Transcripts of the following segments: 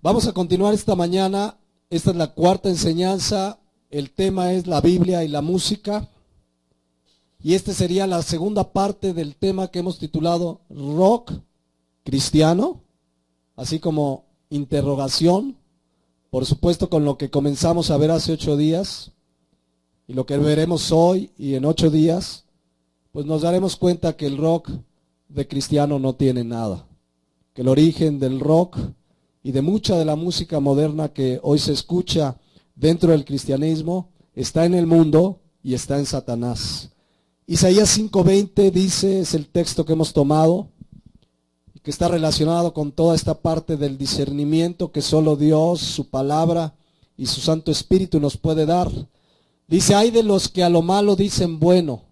Vamos a continuar esta mañana. Esta es la cuarta enseñanza. El tema es la Biblia y la música. Y esta sería la segunda parte del tema que hemos titulado Rock Cristiano, así como interrogación, por supuesto con lo que comenzamos a ver hace 8 días y lo que veremos hoy y en 8 días, pues nos daremos cuenta que el rock de cristiano no tiene nada, que el origen del rock y de mucha de la música moderna que hoy se escucha dentro del cristianismo está en el mundo y está en Satanás. Isaías 5:20 dice, es el texto que hemos tomado, que está relacionado con toda esta parte del discernimiento que solo Dios, su palabra y su Santo Espíritu nos puede dar. Dice, hay de los que a lo malo dicen bueno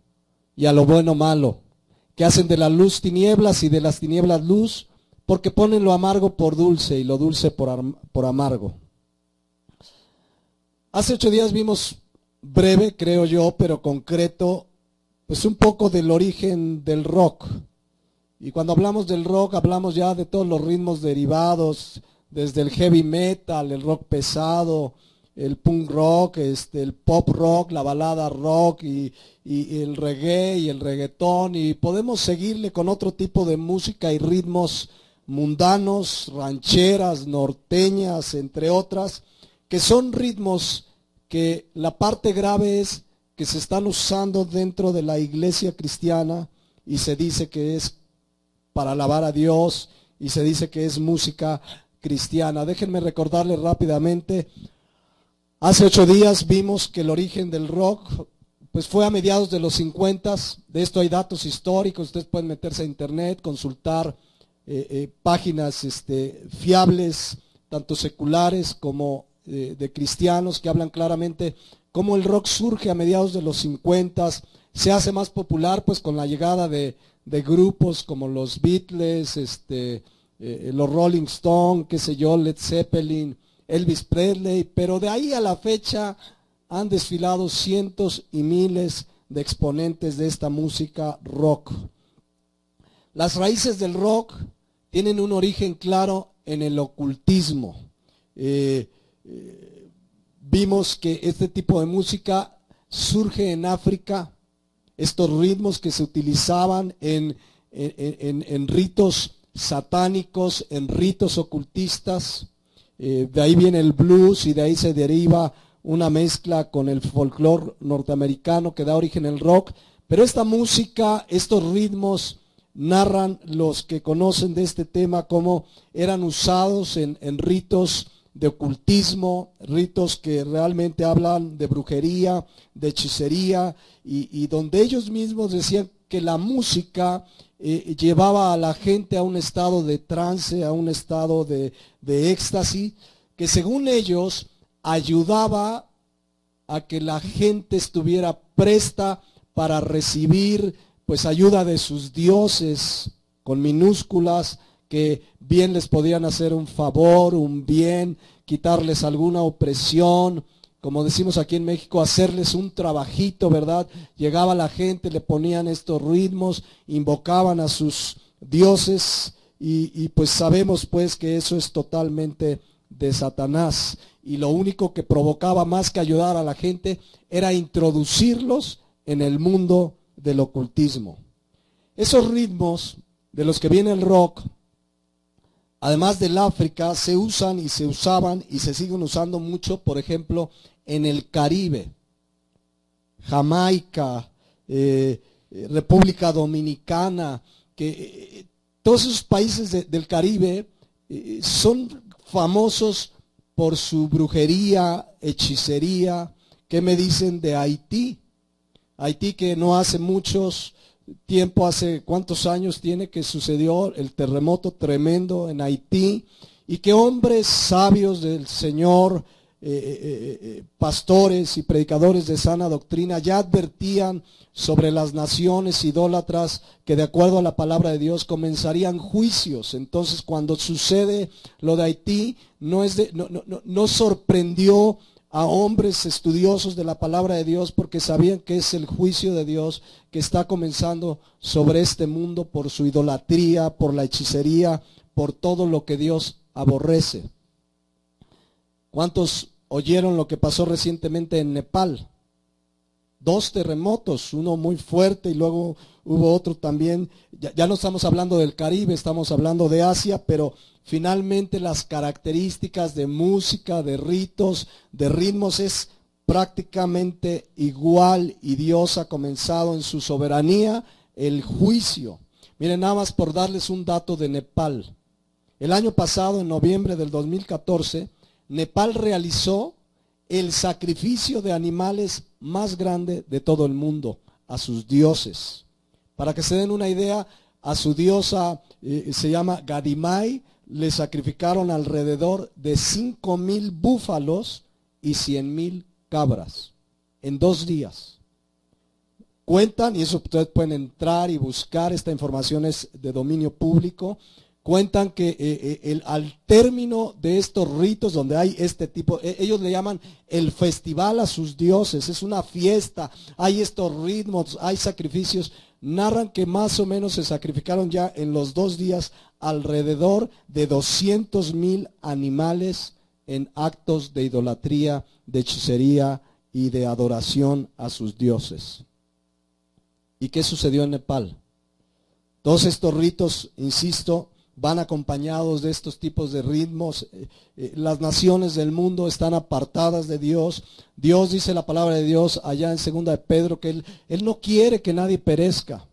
y a lo bueno malo, que hacen de la luz tinieblas y de las tinieblas luz, porque ponen lo amargo por dulce y lo dulce por amargo. Hace 8 días vimos breve, creo yo, pero concreto, pues un poco del origen del rock. Y cuando hablamos del rock, hablamos ya de todos los ritmos derivados, desde el heavy metal, el rock pesado, el punk rock, el pop rock, la balada rock y el reggae y el reggaetón. Y podemos seguirle con otro tipo de música y ritmos mundanos, rancheras, norteñas, entre otras, que son ritmos que la parte grave es que se están usando dentro de la iglesia cristiana y se dice que es para alabar a Dios y se dice que es música cristiana. Déjenme recordarles rápidamente, hace 8 días vimos que el origen del rock pues fue a mediados de los 50. De esto hay datos históricos, ustedes pueden meterse a internet, consultar páginas fiables, tanto seculares como de cristianos, que hablan claramente cómo el rock surge a mediados de los 50, se hace más popular pues con la llegada de grupos como los Beatles, los Rolling Stones, qué sé yo, Led Zeppelin, Elvis Presley, pero de ahí a la fecha han desfilado cientos y miles de exponentes de esta música rock. Las raíces del rock tienen un origen claro en el ocultismo. Vimos que este tipo de música surge en África, estos ritmos que se utilizaban en ritos satánicos, en ritos ocultistas, de ahí viene el blues y de ahí se deriva una mezcla con el folclore norteamericano que da origen al rock, pero esta música, estos ritmos, narran los que conocen de este tema cómo eran usados en ritos de ocultismo, ritos que realmente hablan de brujería, de hechicería, y donde ellos mismos decían que la música llevaba a la gente a un estado de trance, a un estado de éxtasis, que según ellos ayudaba a que la gente estuviera presta para recibir pues ayuda de sus dioses con minúsculas, que bien les podían hacer un favor, un bien, quitarles alguna opresión, como decimos aquí en México, hacerles un trabajito, ¿verdad? Llegaba la gente, le ponían estos ritmos, invocaban a sus dioses y pues sabemos pues que eso es totalmente de Satanás. Y lo único que provocaba más que ayudar a la gente era introducirlos en el mundo del ocultismo. Esos ritmos de los que viene el rock, además del África, se usan y se usaban y se siguen usando mucho, por ejemplo, en el Caribe, Jamaica, República Dominicana, que todos esos países del Caribe son famosos por su brujería, hechicería. ¿Qué me dicen de Haití? Haití, que no hace muchos tiempo, hace cuántos años tiene que sucedió el terremoto tremendo en Haití, y que hombres sabios del Señor, pastores y predicadores de sana doctrina ya advertían sobre las naciones idólatras que de acuerdo a la palabra de Dios comenzarían juicios. Entonces cuando sucede lo de Haití no sorprendió a hombres estudiosos de la palabra de Dios, porque sabían que es el juicio de Dios que está comenzando sobre este mundo por su idolatría, por la hechicería, por todo lo que Dios aborrece. ¿Cuántos oyeron lo que pasó recientemente en Nepal? 2 terremotos, uno muy fuerte y luego hubo otro también. Ya no estamos hablando del Caribe, estamos hablando de Asia, pero finalmente las características de música, de ritos, de ritmos es prácticamente igual, y Dios ha comenzado en su soberanía el juicio. Miren, nada más por darles un dato de Nepal. El año pasado, en noviembre del 2014, Nepal realizó el sacrificio de animales más grande de todo el mundo, a sus dioses. Para que se den una idea, a su diosa se llama Gadimai, le sacrificaron alrededor de 5,000 búfalos y 100,000 cabras en 2 días. Cuentan, y eso ustedes pueden entrar y buscar, esta información es de dominio público. Cuentan que al término de estos ritos donde hay este tipo, ellos le llaman el festival a sus dioses, es una fiesta, hay estos ritmos, hay sacrificios. Narran que más o menos se sacrificaron ya en los 2 días alrededor de 200,000 animales en actos de idolatría, de hechicería y de adoración a sus dioses. ¿Y qué sucedió en Nepal? Todos estos ritos, insisto, van acompañados de estos tipos de ritmos. Las naciones del mundo están apartadas de Dios. Dios, dice la palabra de Dios allá en 2 de Pedro, que Él no quiere que nadie perezca.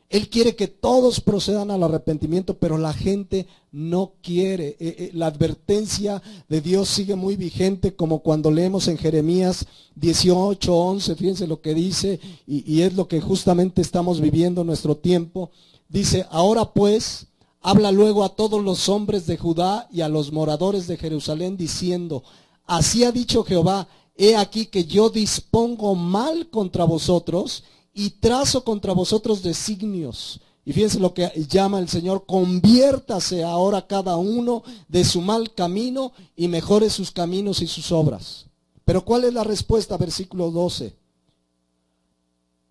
Él quiere que todos procedan al arrepentimiento, pero la gente no quiere. La advertencia de Dios sigue muy vigente, como cuando leemos en Jeremías 18:11, fíjense lo que dice, y es lo que justamente estamos viviendo en nuestro tiempo. Dice, ahora pues, habla luego a todos los hombres de Judá y a los moradores de Jerusalén, diciendo, así ha dicho Jehová, he aquí que yo dispongo mal contra vosotros y trazo contra vosotros designios. Y fíjense lo que llama el Señor, conviértase ahora cada uno de su mal camino y mejore sus caminos y sus obras. Pero ¿cuál es la respuesta? Versículo 12.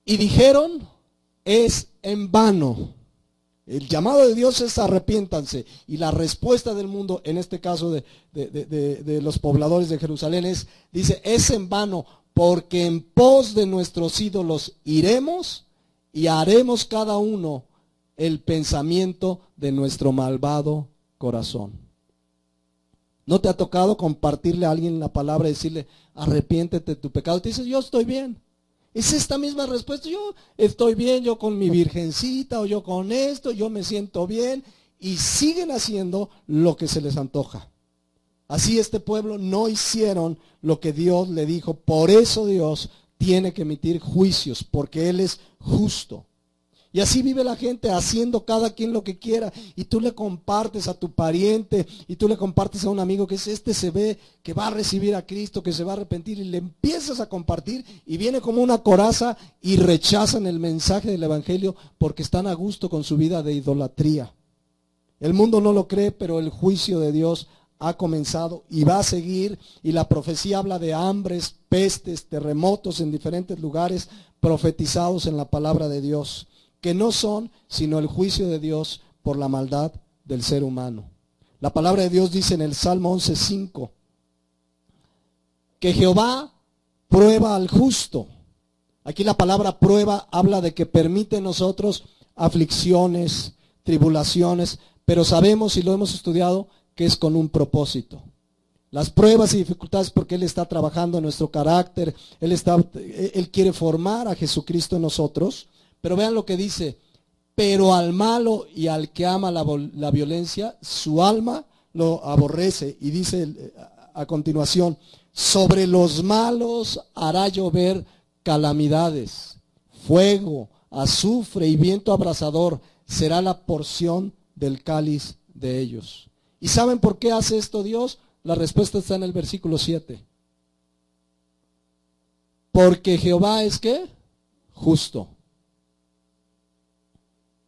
Y dijeron, es en vano. El llamado de Dios es arrepiéntanse, y la respuesta del mundo, en este caso de los pobladores de Jerusalén, dice, es en vano, porque en pos de nuestros ídolos iremos y haremos cada uno el pensamiento de nuestro malvado corazón. ¿No te ha tocado compartirle a alguien la palabra y decirle, arrepiéntete de tu pecado? Te dices, yo estoy bien. Es esta misma respuesta, yo estoy bien, yo con mi virgencita, o yo con esto, yo me siento bien, y siguen haciendo lo que se les antoja. Así este pueblo no hicieron lo que Dios le dijo. Por eso Dios tiene que emitir juicios, porque Él es justo. Y así vive la gente, haciendo cada quien lo que quiera. Y tú le compartes a tu pariente, y tú le compartes a un amigo que se ve que va a recibir a Cristo, que se va a arrepentir, y le empiezas a compartir, y viene como una coraza y rechazan el mensaje del evangelio porque están a gusto con su vida de idolatría. El mundo no lo cree, pero el juicio de Dios ha comenzado y va a seguir, y la profecía habla de hambres, pestes, terremotos en diferentes lugares profetizados en la palabra de Dios, que no son sino el juicio de Dios por la maldad del ser humano. La palabra de Dios dice en el Salmo 11:5 que Jehová prueba al justo. Aquí la palabra prueba habla de que permite en nosotros aflicciones, tribulaciones, pero sabemos, y lo hemos estudiado, que es con un propósito. Las pruebas y dificultades porque Él está trabajando en nuestro carácter, Él quiere formar a Jesucristo en nosotros. Pero vean lo que dice, pero al malo y al que ama la violencia, su alma lo aborrece. Y dice a continuación, sobre los malos hará llover calamidades, fuego, azufre y viento abrasador será la porción del cáliz de ellos. ¿Y saben por qué hace esto Dios? La respuesta está en el versículo 7. Porque Jehová es ¿qué? Justo.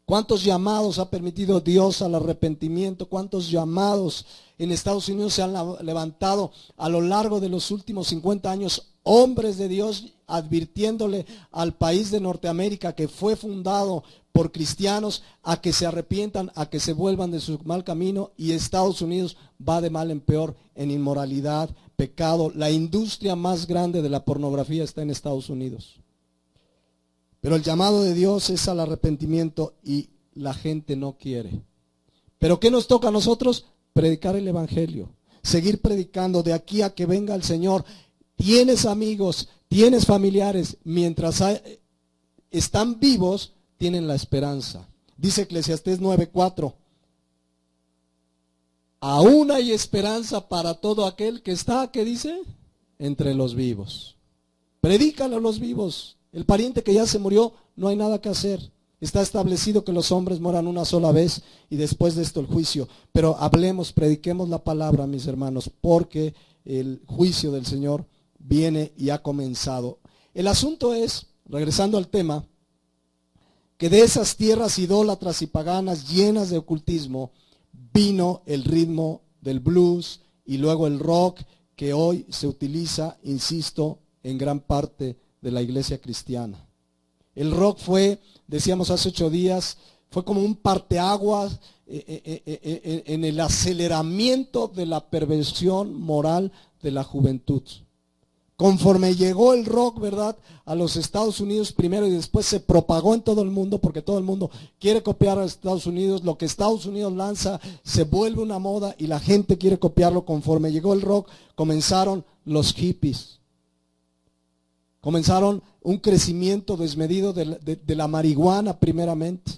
¿Cuántos llamados ha permitido Dios al arrepentimiento? ¿Cuántos llamados en Estados Unidos se han levantado a lo largo de los últimos 50 años? Hombres de Dios advirtiéndole al país de Norteamérica, que fue fundado por cristianos, a que se arrepientan, a que se vuelvan de su mal camino, y Estados Unidos va de mal en peor en inmoralidad, pecado. La industria más grande de la pornografía está en Estados Unidos. Pero el llamado de Dios es al arrepentimiento y la gente no quiere. ¿Pero qué nos toca a nosotros? Predicar el evangelio, seguir predicando de aquí a que venga el Señor. Tienes amigos, tienes familiares, mientras están vivos, tienen la esperanza. Dice Eclesiastés 9:4. Aún hay esperanza para todo aquel que está, ¿qué dice? Entre los vivos. Predícalo a los vivos. El pariente que ya se murió, no hay nada que hacer. Está establecido que los hombres mueran una sola vez y después de esto el juicio. Pero hablemos, prediquemos la palabra, mis hermanos, porque el juicio del Señor viene y ha comenzado. El asunto es, regresando al tema, que de esas tierras idólatras y paganas llenas de ocultismo, vino el ritmo del blues y luego el rock que hoy se utiliza, insisto, en gran parte de la iglesia cristiana. El rock fue, decíamos hace 8 días, fue como un parteaguas en el aceleramiento de la perversión moral de la juventud. Conforme llegó el rock, ¿verdad?, a los Estados Unidos primero y después se propagó en todo el mundo, porque todo el mundo quiere copiar a Estados Unidos. Lo que Estados Unidos lanza se vuelve una moda y la gente quiere copiarlo. Conforme llegó el rock, comenzaron los hippies. Comenzaron un crecimiento desmedido de la marihuana primeramente.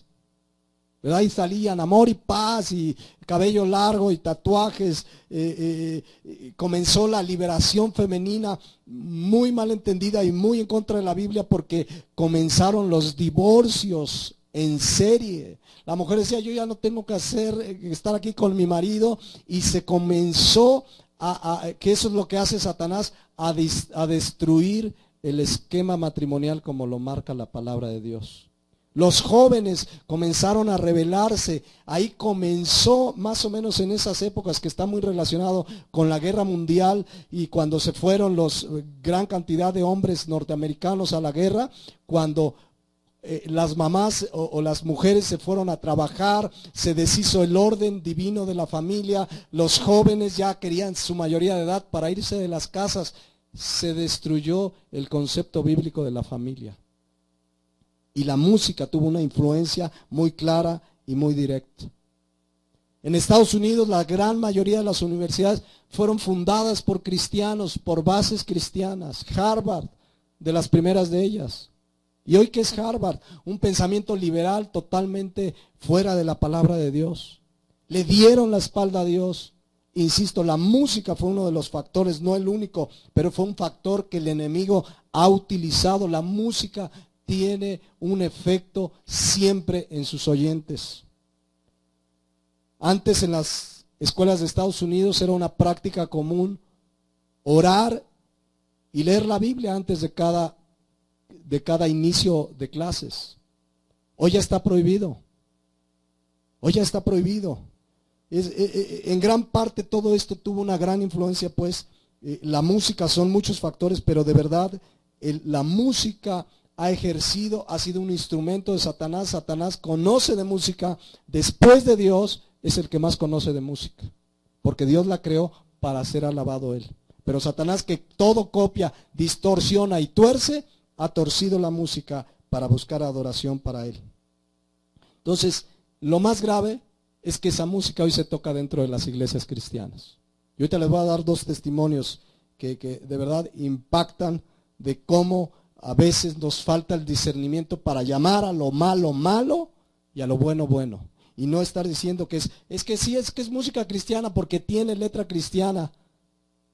¿Verdad? Y salían amor y paz y cabello largo y tatuajes. Comenzó la liberación femenina muy mal entendida y muy en contra de la Biblia, porque comenzaron los divorcios en serie. La mujer decía, yo ya no tengo que estar aquí con mi marido, y se comenzó que eso es lo que hace Satanás, a destruir el esquema matrimonial como lo marca la palabra de Dios. Los jóvenes comenzaron a rebelarse. Ahí comenzó más o menos en esas épocas, que está muy relacionado con la guerra mundial, y cuando se fueron gran cantidad de hombres norteamericanos a la guerra, cuando las mamás o las mujeres se fueron a trabajar, se deshizo el orden divino de la familia, los jóvenes ya querían su mayoría de edad para irse de las casas, se destruyó el concepto bíblico de la familia. Y la música tuvo una influencia muy clara y muy directa. En Estados Unidos la gran mayoría de las universidades fueron fundadas por cristianos, por bases cristianas. Harvard, de las primeras de ellas. ¿Y hoy qué es Harvard? Un pensamiento liberal totalmente fuera de la palabra de Dios. Le dieron la espalda a Dios. Insisto, la música fue uno de los factores, no el único, pero fue un factor que el enemigo ha utilizado. La música tiene un efecto siempre en sus oyentes. Antes en las escuelas de Estados Unidos era una práctica común orar y leer la Biblia antes de cada inicio de clases. Hoy ya está prohibido. Hoy ya está prohibido. En gran parte todo esto tuvo una gran influencia, pues la música, son muchos factores, pero de verdad la música ha sido un instrumento de Satanás. Satanás conoce de música, después de Dios es el que más conoce de música, porque Dios la creó para ser alabado Él. Pero Satanás, que todo copia, distorsiona y tuerce, ha torcido la música para buscar adoración para Él. Entonces, lo más grave es que esa música hoy se toca dentro de las iglesias cristianas. Y ahorita les voy a dar 2 testimonios que de verdad impactan de cómo a veces nos falta el discernimiento para llamar a lo malo, malo, y a lo bueno, bueno. Y no estar diciendo que es que es música cristiana porque tiene letra cristiana.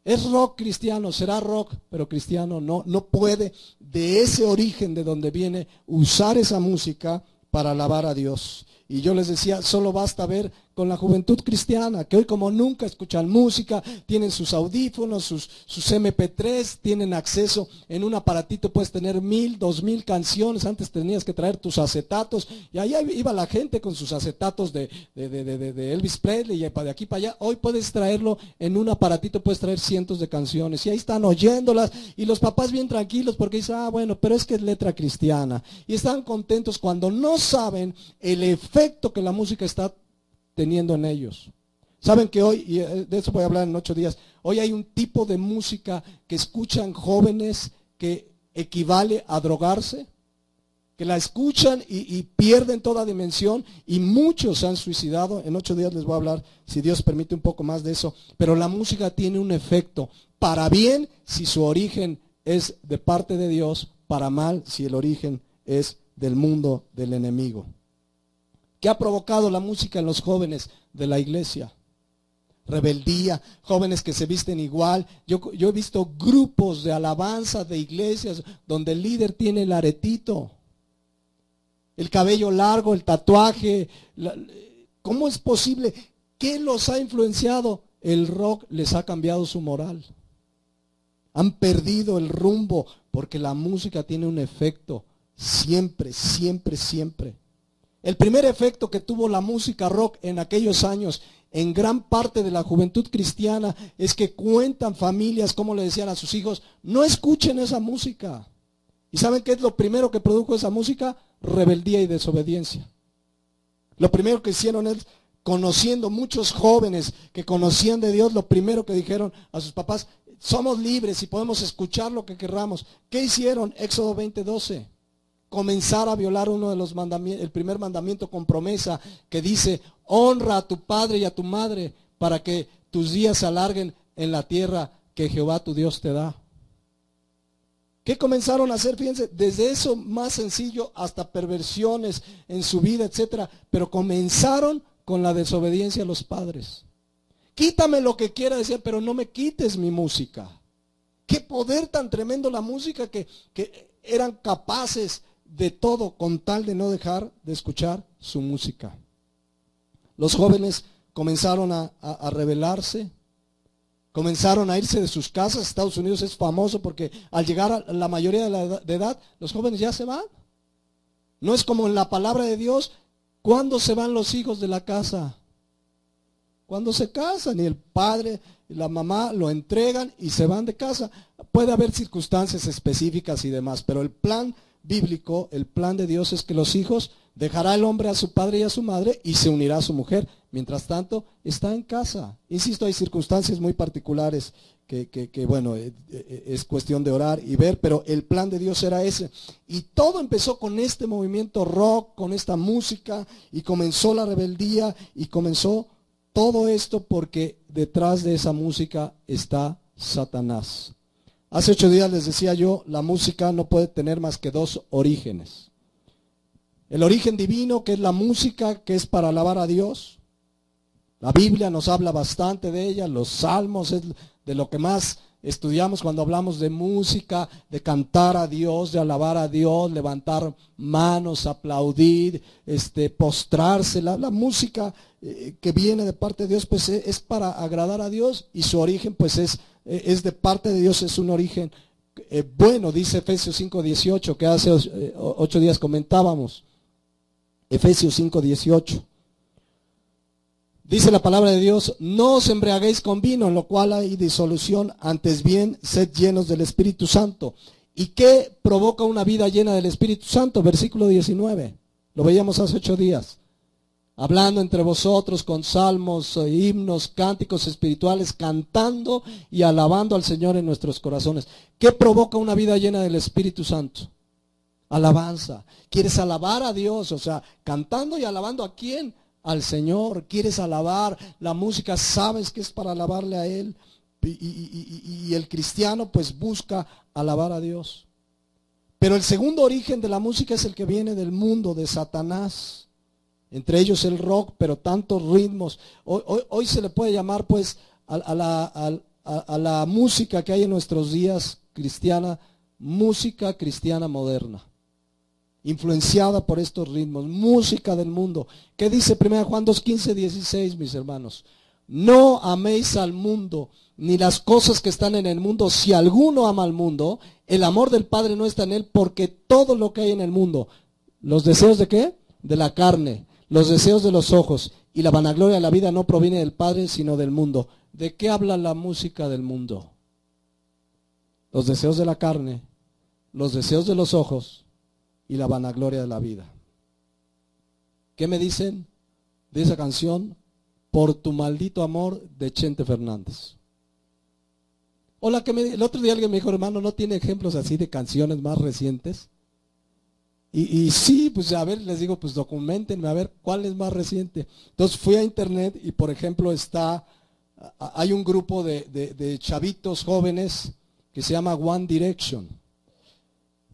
Es rock cristiano, será rock, pero cristiano no puede, de ese origen de donde viene, usar esa música para alabar a Dios. Y yo les decía, solo basta ver con la juventud cristiana, que hoy como nunca escuchan música, tienen sus audífonos, sus MP3, tienen acceso en un aparatito, puedes tener 1000, 2000 canciones. Antes tenías que traer tus acetatos, y allá iba la gente con sus acetatos de Elvis Presley, y de aquí para allá. Hoy puedes traerlo en un aparatito, puedes traer cientos de canciones, y ahí están oyéndolas, y los papás bien tranquilos, porque dicen, bueno, pero es que es letra cristiana, y están contentos cuando no saben el efecto que la música está teniendo en ellos. Saben que hoy, y de eso voy a hablar en 8 días, hoy hay un tipo de música que escuchan jóvenes que equivale a drogarse, que la escuchan y pierden toda dimensión, y muchos se han suicidado. En 8 días les voy a hablar, si Dios permite, un poco más de eso. Pero la música tiene un efecto para bien si su origen es de parte de Dios, para mal si el origen es del mundo, del enemigo. ¿Qué ha provocado la música en los jóvenes de la iglesia? Rebeldía, jóvenes que se visten igual. Yo he visto grupos de alabanza de iglesias donde el líder tiene el aretito, el cabello largo, el tatuaje. ¿Cómo es posible? ¿Qué los ha influenciado? El rock les ha cambiado su moral. Han perdido el rumbo porque la música tiene un efecto siempre, siempre, siempre. El primer efecto que tuvo la música rock en aquellos años en gran parte de la juventud cristiana es que cuentan familias cómo le decían a sus hijos: no escuchen esa música. ¿Y saben qué es lo primero que produjo esa música? Rebeldía y desobediencia. Lo primero que hicieron es, conociendo muchos jóvenes que conocían de Dios, lo primero que dijeron a sus papás: somos libres y podemos escuchar lo que querramos. ¿Qué hicieron? Éxodo 20:12. Comenzar a violar uno de los mandamientos, el primer mandamiento con promesa, que dice: honra a tu padre y a tu madre para que tus días se alarguen en la tierra que Jehová tu Dios te da. ¿Qué comenzaron a hacer? Fíjense, desde eso más sencillo hasta perversiones en su vida, etcétera. Pero comenzaron con la desobediencia a los padres. Quítame lo que quiera, decir, pero no me quites mi música. Qué poder tan tremendo la música que eran capaces de todo con tal de no dejar de escuchar su música. Los jóvenes comenzaron a rebelarse, comenzaron a irse de sus casas. Estados Unidos es famoso porque al llegar a la mayoría de edad, los jóvenes ya se van. No es como en la palabra de Dios. ¿Cuándo se van los hijos de la casa? Cuando se casan, y el padre y la mamá lo entregan y se van de casa. Puede haber circunstancias específicas y demás, pero el plan bíblico, el plan de Dios es que los hijos, dejará el hombre a su padre y a su madre y se unirá a su mujer. Mientras tanto, está en casa. Insisto, hay circunstancias muy particulares que bueno, es cuestión de orar y ver, pero el plan de Dios era ese. Y todo empezó con este movimiento rock, con esta música, y comenzó la rebeldía, y comenzó todo esto porque detrás de esa música está Satanás. Hace 8 días les decía yo, la música no puede tener más que 2 orígenes. El origen divino, que es la música, que es para alabar a Dios. La Biblia nos habla bastante de ella, los salmos es de lo que más estudiamos cuando hablamos de música, de cantar a Dios, de alabar a Dios, levantar manos, aplaudir, postrarse. La música que viene de parte de Dios, pues es para agradar a Dios, y su origen pues es de parte de Dios, es un origen bueno, dice Efesios 5:18, que hace 8 días comentábamos. Efesios 5:18. Dice la palabra de Dios: no os embriaguéis con vino, en lo cual hay disolución, antes bien sed llenos del Espíritu Santo. ¿Y qué provoca una vida llena del Espíritu Santo? Versículo 19. Lo veíamos hace 8 días. Hablando entre vosotros con salmos, himnos, cánticos espirituales, cantando y alabando al Señor en nuestros corazones. ¿Qué provoca una vida llena del Espíritu Santo? Alabanza. ¿Quieres alabar a Dios? O sea, cantando y alabando ¿a quién? Al Señor. ¿Quieres alabar? La música, sabes que es para alabarle a Él. Y el cristiano pues busca alabar a Dios. Pero el segundo origen de la música es el que viene del mundo, de Satanás. Entre ellos el rock, pero tantos ritmos. Hoy se le puede llamar pues a la música que hay en nuestros días cristiana, música cristiana moderna, influenciada por estos ritmos, música del mundo. ¿Qué dice 1 Juan 2:15-16, mis hermanos? No améis al mundo, ni las cosas que están en el mundo. Si alguno ama al mundo, el amor del Padre no está en él, porque todo lo que hay en el mundo, los deseos de ¿qué? De la carne, los deseos de los ojos y la vanagloria de la vida no proviene del Padre, sino del mundo. ¿De qué habla la música del mundo? Los deseos de la carne, los deseos de los ojos y la vanagloria de la vida. ¿Qué me dicen de esa canción? Por tu maldito amor de Chente Fernández. Hola, el otro día alguien me dijo, hermano, ¿no tiene ejemplos así de canciones más recientes? Y sí, pues a ver, les digo, pues documentenme, a ver, ¿cuál es más reciente? Entonces fui a internet y por ejemplo hay un grupo de chavitos jóvenes que se llama One Direction.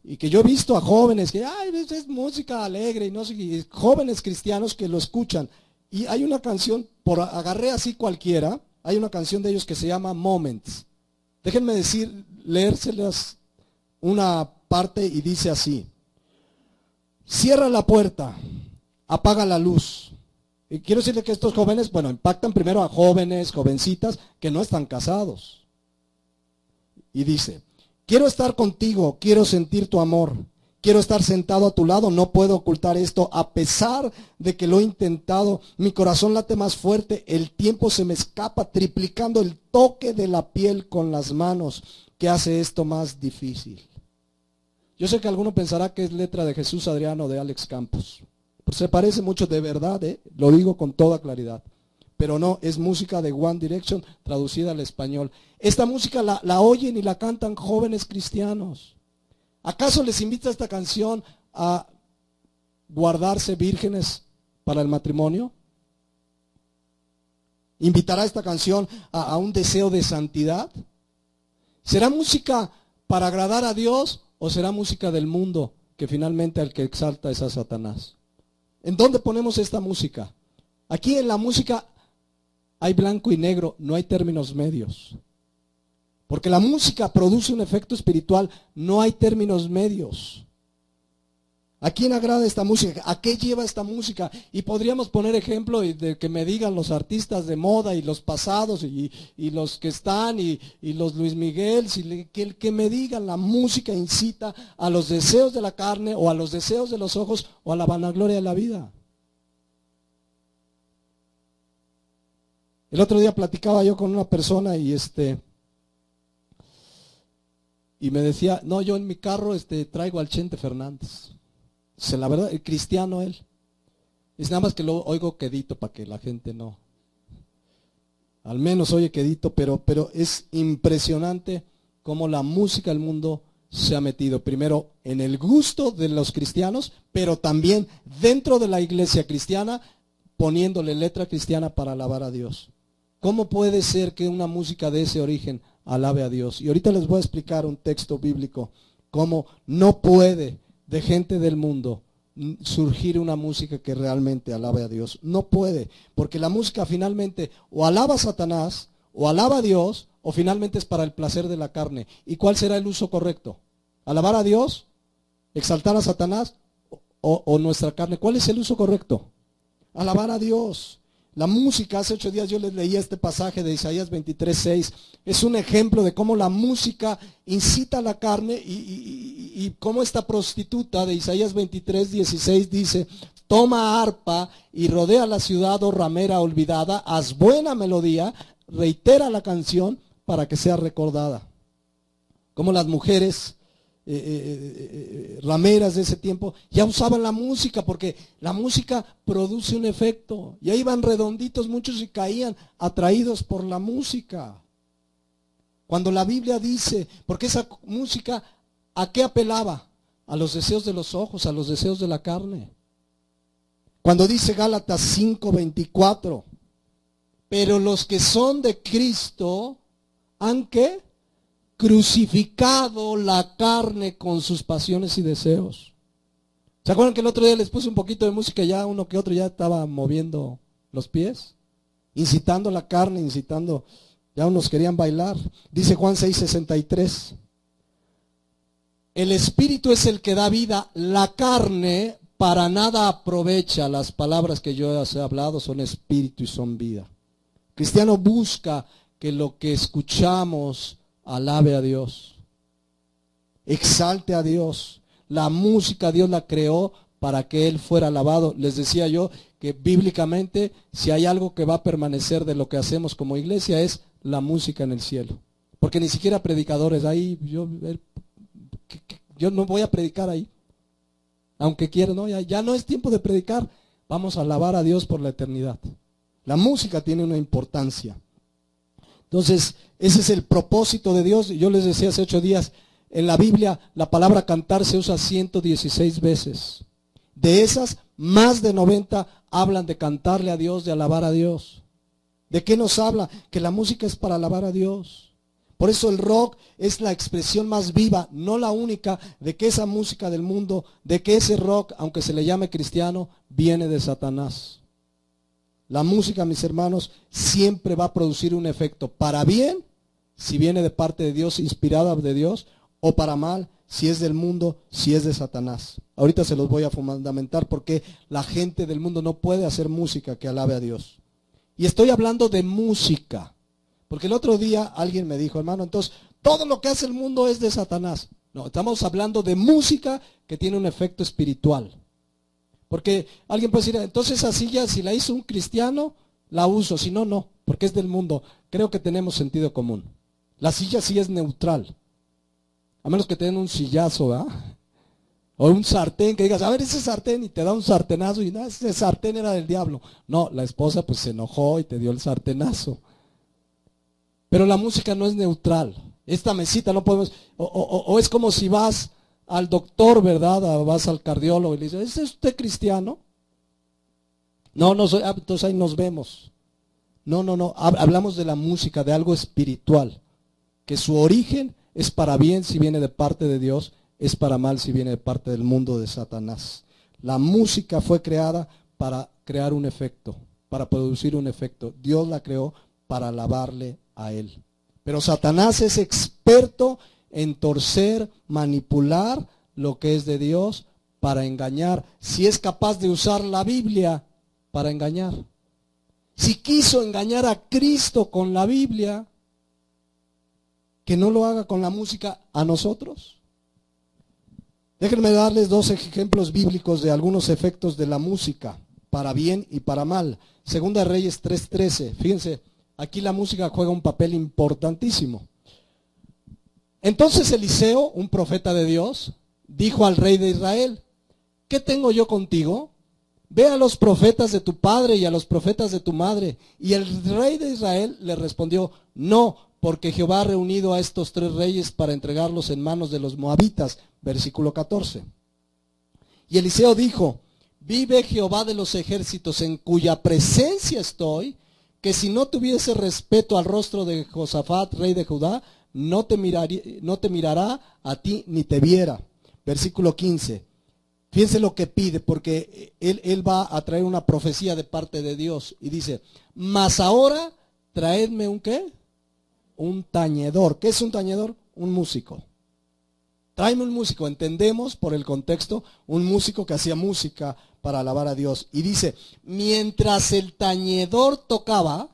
Y que yo he visto a jóvenes que, ay, es música alegre y no sé, y jóvenes cristianos que lo escuchan. Y hay una canción, agarré así cualquiera, hay una canción de ellos que se llama Moments. Déjenme leérselas una parte y dice así: cierra la puerta, apaga la luz. Y quiero decirle que estos jóvenes, bueno, impactan primero a jóvenes, jovencitas que no están casados. Y dice: quiero estar contigo, quiero sentir tu amor, quiero estar sentado a tu lado, no puedo ocultar esto, a pesar de que lo he intentado, mi corazón late más fuerte, el tiempo se me escapa, triplicando el toque de la piel con las manos, que hace esto más difícil. Yo sé que alguno pensará que es letra de Jesús Adriano o de Alex Campos, pero se parece mucho de verdad, lo digo con toda claridad. Pero no, es música de One Direction traducida al español. Esta música la oyen y la cantan jóvenes cristianos. ¿Acaso les invita esta canción a guardarse vírgenes para el matrimonio? ¿Invitará esta canción a un deseo de santidad? ¿Será música para agradar a Dios o será música del mundo, que finalmente al que exalta es a Satanás? ¿En dónde ponemos esta música? Aquí en la música hay blanco y negro, no hay términos medios. Porque la música produce un efecto espiritual, no hay términos medios. ¿A quién agrada esta música? ¿A qué lleva esta música? Y podríamos poner ejemplo de que me digan los artistas de moda y los pasados y los que están y los Luis Miguel, que me digan, la música incita a los deseos de la carne o a los deseos de los ojos o a la vanagloria de la vida. El otro día platicaba yo con una persona y me decía, no, yo en mi carro traigo al Chente Fernández. Dice, la verdad, el cristiano él. Es nada más que lo oigo quedito para que la gente no. Al menos oye quedito, pero es impresionante cómo la música del mundo se ha metido primero en el gusto de los cristianos, pero también dentro de la iglesia cristiana, poniéndole letra cristiana para alabar a Dios. ¿Cómo puede ser que una música de ese origen alabe a Dios? Y ahorita les voy a explicar un texto bíblico, cómo no puede de gente del mundo surgir una música que realmente alabe a Dios. No puede, porque la música finalmente o alaba a Satanás, o alaba a Dios, o finalmente es para el placer de la carne. ¿Y cuál será el uso correcto? ¿Alabar a Dios? ¿Exaltar a Satanás? ¿O nuestra carne? ¿Cuál es el uso correcto? Alabar a Dios. La música, hace 8 días yo les leía este pasaje de Isaías 23:6. Es un ejemplo de cómo la música incita a la carne y cómo esta prostituta de Isaías 23:16 dice: toma arpa y rodea la ciudad, oh ramera olvidada, haz buena melodía, reitera la canción para que sea recordada. Como las mujeres rameras de ese tiempo ya usaban la música, porque la música produce un efecto, y ahí iban redonditos muchos y caían atraídos por la música. Cuando la Biblia dice, porque esa música ¿a qué apelaba? A los deseos de los ojos, a los deseos de la carne. Cuando dice Gálatas 5:24, pero los que son de Cristo han ¿qué? Crucificado la carne con sus pasiones y deseos. ¿Se acuerdan que el otro día les puse un poquito de música y ya uno que otro ya estaba moviendo los pies? Incitando la carne, incitando, ya unos querían bailar. Dice Juan 6:63. El espíritu es el que da vida, la carne para nada aprovecha. Las palabras que yo os he hablado son espíritu y son vida. El cristiano busca que lo que escuchamos alabe a Dios, exalte a Dios. La música Dios la creó para que Él fuera alabado. Les decía yo que bíblicamente, si hay algo que va a permanecer de lo que hacemos como iglesia, es la música en el cielo. Porque ni siquiera predicadores, ahí yo no voy a predicar ahí, aunque quiera, no, ya no es tiempo de predicar, vamos a alabar a Dios por la eternidad. La música tiene una importancia. Entonces, ese es el propósito de Dios. Yo les decía hace 8 días, en la Biblia la palabra cantar se usa 116 veces. De esas, más de 90 hablan de cantarle a Dios, de alabar a Dios. ¿De qué nos habla? Que la música es para alabar a Dios. Por eso el rock es la expresión más viva, no la única, de que esa música del mundo, de que ese rock, aunque se le llame cristiano, viene de Satanás. La música, mis hermanos, siempre va a producir un efecto para bien, si viene de parte de Dios, inspirada de Dios, o para mal, si es del mundo, si es de Satanás. Ahorita se los voy a fundamentar porque la gente del mundo no puede hacer música que alabe a Dios. Y estoy hablando de música, porque el otro día alguien me dijo, hermano, entonces todo lo que hace el mundo es de Satanás. No, estamos hablando de música que tiene un efecto espiritual. Porque alguien puede decir, entonces esa silla, si la hizo un cristiano, la uso, si no, no, porque es del mundo. Creo que tenemos sentido común. La silla sí es neutral, a menos que te den un sillazo, ¿verdad? O un sartén, que digas, a ver ese sartén, y te da un sartenazo, y no, ese sartén era del diablo. No, la esposa pues se enojó y te dio el sartenazo. Pero la música no es neutral. Esta mesita no podemos, o es como si vas al doctor, ¿verdad? Vas al cardiólogo y le dices, ¿es usted cristiano? No, no soy, entonces ahí nos vemos. No, hablamos de la música, de algo espiritual, que su origen es para bien si viene de parte de Dios, es para mal si viene de parte del mundo de Satanás. La música fue creada para crear un efecto, para producir un efecto. Dios la creó para alabarle a Él. Pero Satanás es experto en torcer, manipular lo que es de Dios para engañar. Si es capaz de usar la Biblia para engañar. Si quiso engañar a Cristo con la Biblia, que no lo haga con la música a nosotros. Déjenme darles 2 ejemplos bíblicos de algunos efectos de la música, para bien y para mal. Segunda de Reyes 3:13. Fíjense, aquí la música juega un papel importantísimo. Entonces Eliseo, un profeta de Dios, dijo al rey de Israel, ¿qué tengo yo contigo? Ve a los profetas de tu padre y a los profetas de tu madre. Y el rey de Israel le respondió, no, porque Jehová ha reunido a estos 3 reyes para entregarlos en manos de los moabitas. Versículo 14. Y Eliseo dijo, vive Jehová de los ejércitos en cuya presencia estoy, que si no tuviese respeto al rostro de Josafat, rey de Judá, no te mirará a ti ni te viera. Versículo 15. Fíjense lo que pide, porque él va a traer una profecía de parte de Dios. Y dice, mas ahora traedme un ¿qué? Un tañedor. ¿Qué es un tañedor? Un músico. Tráeme un músico. Entendemos por el contexto, un músico que hacía música para alabar a Dios. Y dice, mientras el tañedor tocaba,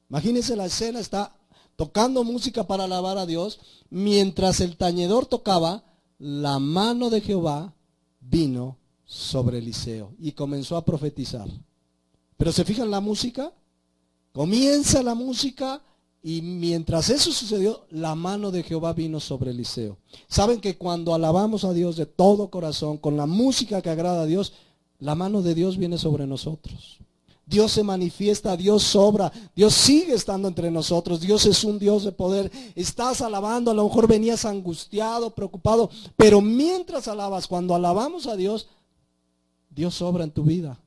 imagínense la escena, está tocando música para alabar a Dios. Mientras el tañedor tocaba, la mano de Jehová vino sobre Eliseo y comenzó a profetizar. Pero se fijan la música, comienza la música y mientras eso sucedió, la mano de Jehová vino sobre Eliseo. Saben que cuando alabamos a Dios de todo corazón, con la música que agrada a Dios, la mano de Dios viene sobre nosotros. Dios se manifiesta, Dios obra, Dios sigue estando entre nosotros, Dios es un Dios de poder. Estás alabando, a lo mejor venías angustiado, preocupado, pero mientras alabas, cuando alabamos a Dios, Dios obra en tu vida.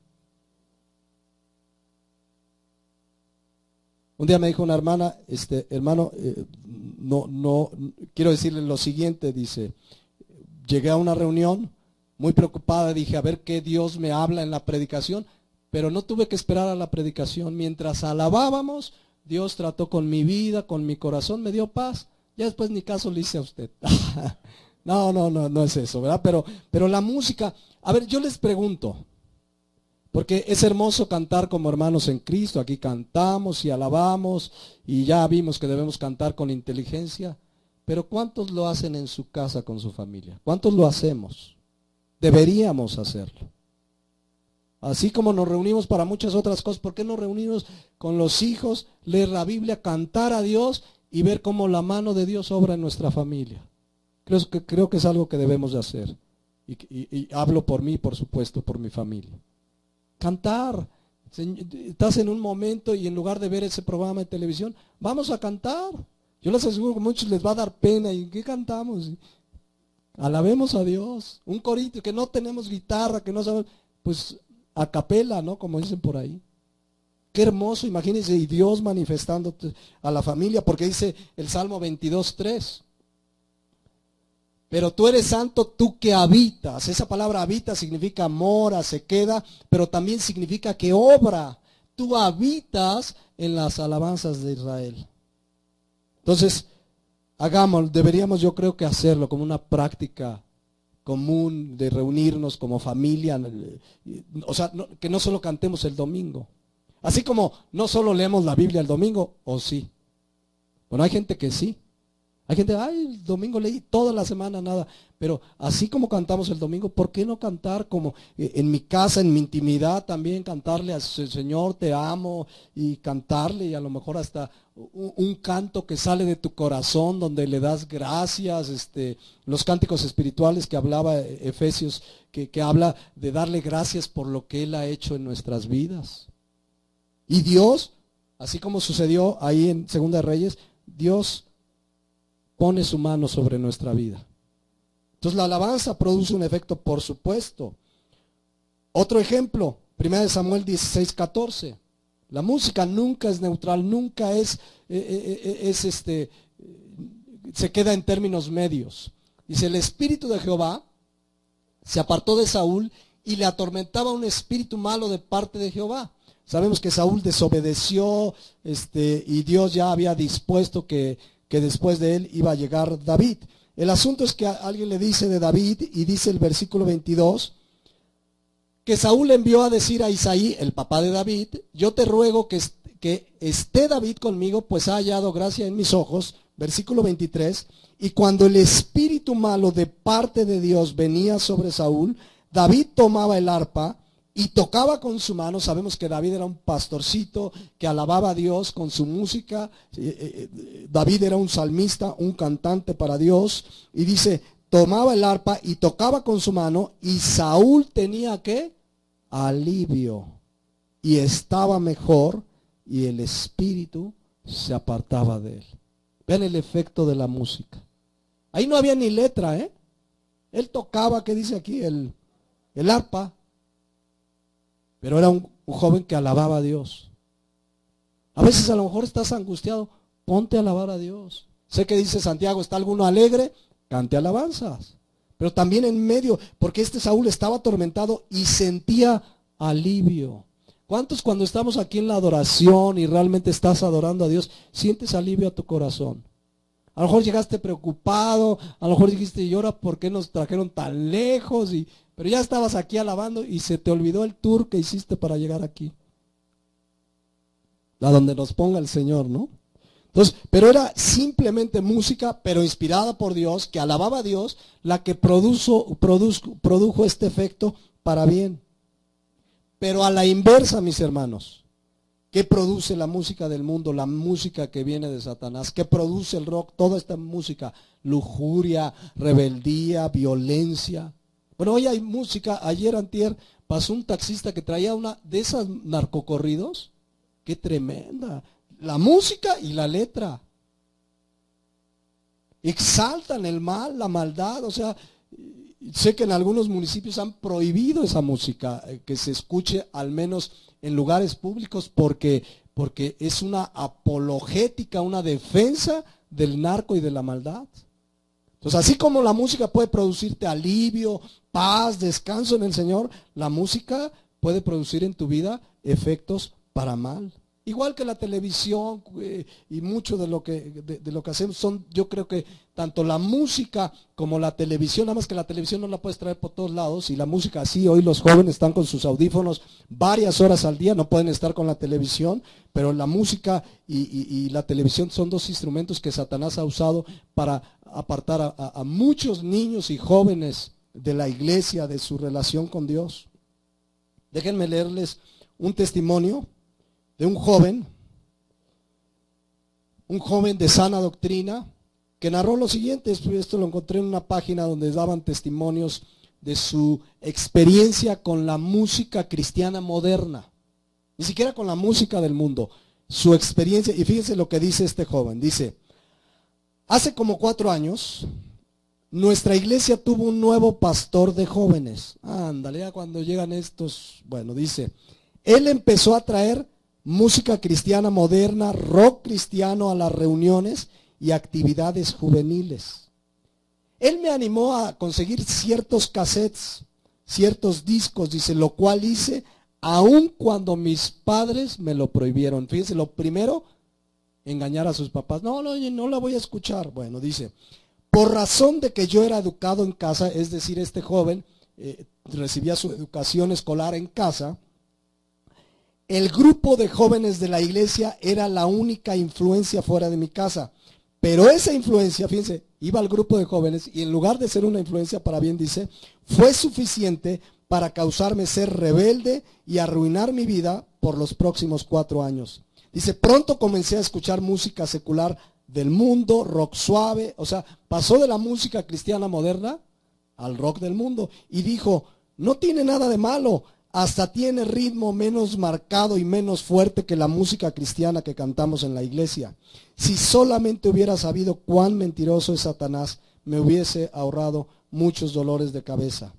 Un día me dijo una hermana, hermano, no, quiero decirle lo siguiente, dice, llegué a una reunión muy preocupada, dije, a ver qué Dios me habla en la predicación. Pero no tuve que esperar a la predicación. Mientras alabábamos, Dios trató con mi vida, con mi corazón, me dio paz. Ya después ni caso le hice a usted. No es eso, ¿verdad? Pero la música, a ver, yo les pregunto, porque es hermoso cantar como hermanos en Cristo. Aquí cantamos y alabamos y ya vimos que debemos cantar con inteligencia. Pero ¿cuántos lo hacen en su casa con su familia? ¿Cuántos lo hacemos? Deberíamos hacerlo. Así como nos reunimos para muchas otras cosas, ¿por qué nos reunimos con los hijos, leer la Biblia, cantar a Dios y ver cómo la mano de Dios obra en nuestra familia? Creo que es algo que debemos de hacer. Y hablo por mí, por supuesto, por mi familia. Cantar, Estás en un momento y en lugar de ver ese programa de televisión, vamos a cantar. Yo les aseguro que a muchos les va a dar pena. ¿Y qué cantamos? Alabemos a Dios. Un corito, que no tenemos guitarra, que no sabemos, pues a capela, ¿no? Como dicen por ahí. Qué hermoso, imagínense, y Dios manifestando a la familia, porque dice el Salmo 22:3. Pero tú eres santo, tú que habitas. Esa palabra habita significa mora, se queda, pero también significa que obra. Tú habitas en las alabanzas de Israel. Entonces, deberíamos yo creo que hacerlo como una práctica común de reunirnos como familia. O sea, que no solo cantemos el domingo. Así como no solo leemos la Biblia el domingo, ¿o sí? Bueno, hay gente que sí. Hay gente, el domingo leí toda la semana nada. Pero así como cantamos el domingo, ¿por qué no cantar como en mi casa, en mi intimidad también, cantarle al Señor, te amo, y cantarle, y a lo mejor hasta un canto que sale de tu corazón, donde le das gracias, los cánticos espirituales que hablaba Efesios, que habla de darle gracias por lo que Él ha hecho en nuestras vidas. Y Dios, así como sucedió ahí en Segunda de Reyes, Dios pone su mano sobre nuestra vida. Entonces la alabanza produce un efecto, por supuesto. Otro ejemplo, 1 Samuel 16:14. La música nunca es neutral, nunca se queda en términos medios. Dice, el espíritu de Jehová se apartó de Saúl y le atormentaba un espíritu malo de parte de Jehová. Sabemos que Saúl desobedeció, y Dios ya había dispuesto que después de él iba a llegar David. El asunto es que alguien le dice de David, y dice el versículo 22, que Saúl envió a decir a Isaí, el papá de David, yo te ruego que esté David conmigo, pues ha hallado gracia en mis ojos. Versículo 23, y cuando el espíritu malo de parte de Dios venía sobre Saúl, David tomaba el arpa y tocaba con su mano. Sabemos que David era un pastorcito que alababa a Dios con su música. David era un salmista, un cantante para Dios. Y dice, tomaba el arpa y tocaba con su mano, y Saúl tenía ¿qué? Alivio. Y estaba mejor, y el espíritu se apartaba de él. Vean el efecto de la música. Ahí no había ni letra, ¿eh? Él tocaba, ¿qué dice aquí? El arpa. Pero era un joven que alababa a Dios. A veces a lo mejor estás angustiado, ponte a alabar a Dios. Sé que dice Santiago, ¿está alguno alegre? Cante alabanzas. Pero también en medio, porque Saúl estaba atormentado y sentía alivio. ¿Cuántos cuando estamos aquí en la adoración y realmente estás adorando a Dios, sientes alivio a tu corazón? A lo mejor llegaste preocupado, a lo mejor dijiste, ¿y ahora por qué nos trajeron tan lejos? Pero ya estabas aquí alabando y se te olvidó el tour que hiciste para llegar aquí. A donde nos ponga el Señor, ¿no? Entonces, pero era simplemente música, pero inspirada por Dios, que alababa a Dios, la que produjo este efecto para bien. Pero a la inversa, mis hermanos, ¿qué produce la música del mundo? La música que viene de Satanás. ¿Qué produce el rock? Toda esta música, lujuria, rebeldía, violencia. Bueno, hoy hay música. Ayer antier pasó un taxista que traía una de esas narcocorridos. ¡Qué tremenda! La música y la letra. Exaltan el mal, la maldad. O sea, sé que en algunos municipios han prohibido esa música, que se escuche al menos en lugares públicos, porque es una apologética, una defensa del narco y de la maldad. Entonces, así como la música puede producirte alivio, paz, descanso en el Señor, la música puede producir en tu vida efectos para mal. Igual que la televisión y mucho de lo que hacemos son, yo creo que tanto la música como la televisión, nada más que la televisión no la puedes traer por todos lados, y la música sí. Hoy los jóvenes están con sus audífonos varias horas al día, no pueden estar con la televisión, pero la música y la televisión son dos instrumentos que Satanás ha usado para apartar a muchos niños y jóvenes de la iglesia, de su relación con Dios. Déjenme leerles un testimonio de un joven de sana doctrina, que narró lo siguiente. Esto lo encontré en una página donde daban testimonios de su experiencia con la música cristiana moderna. ni siquiera con la música del mundo. Su experiencia, y fíjense lo que dice este joven, dice, hace como 4 años, nuestra iglesia tuvo un nuevo pastor de jóvenes. Ándale, ya cuando llegan estos, bueno, dice, él empezó a traer música cristiana moderna, rock cristiano a las reuniones y actividades juveniles. Él me animó a conseguir ciertos cassettes, ciertos discos, dice, lo cual hice aun cuando mis padres me lo prohibieron. Fíjense, lo primero, engañar a sus papás. No la voy a escuchar. Bueno, dice, por razón de que yo era educado en casa, es decir, este joven recibía su educación escolar en casa, el grupo de jóvenes de la iglesia era la única influencia fuera de mi casa. Pero esa influencia, fíjense, iba al grupo de jóvenes y en lugar de ser una influencia para bien, dice, fue suficiente para causarme ser rebelde y arruinar mi vida por los próximos 4 años. Dice, pronto comencé a escuchar música secular del mundo, rock suave, o sea, pasó de la música cristiana moderna al rock del mundo y dijo, no tiene nada de malo, hasta tiene ritmo menos marcado y menos fuerte que la música cristiana que cantamos en la iglesia. Si solamente hubiera sabido cuán mentiroso es Satanás, me hubiese ahorrado muchos dolores de cabeza.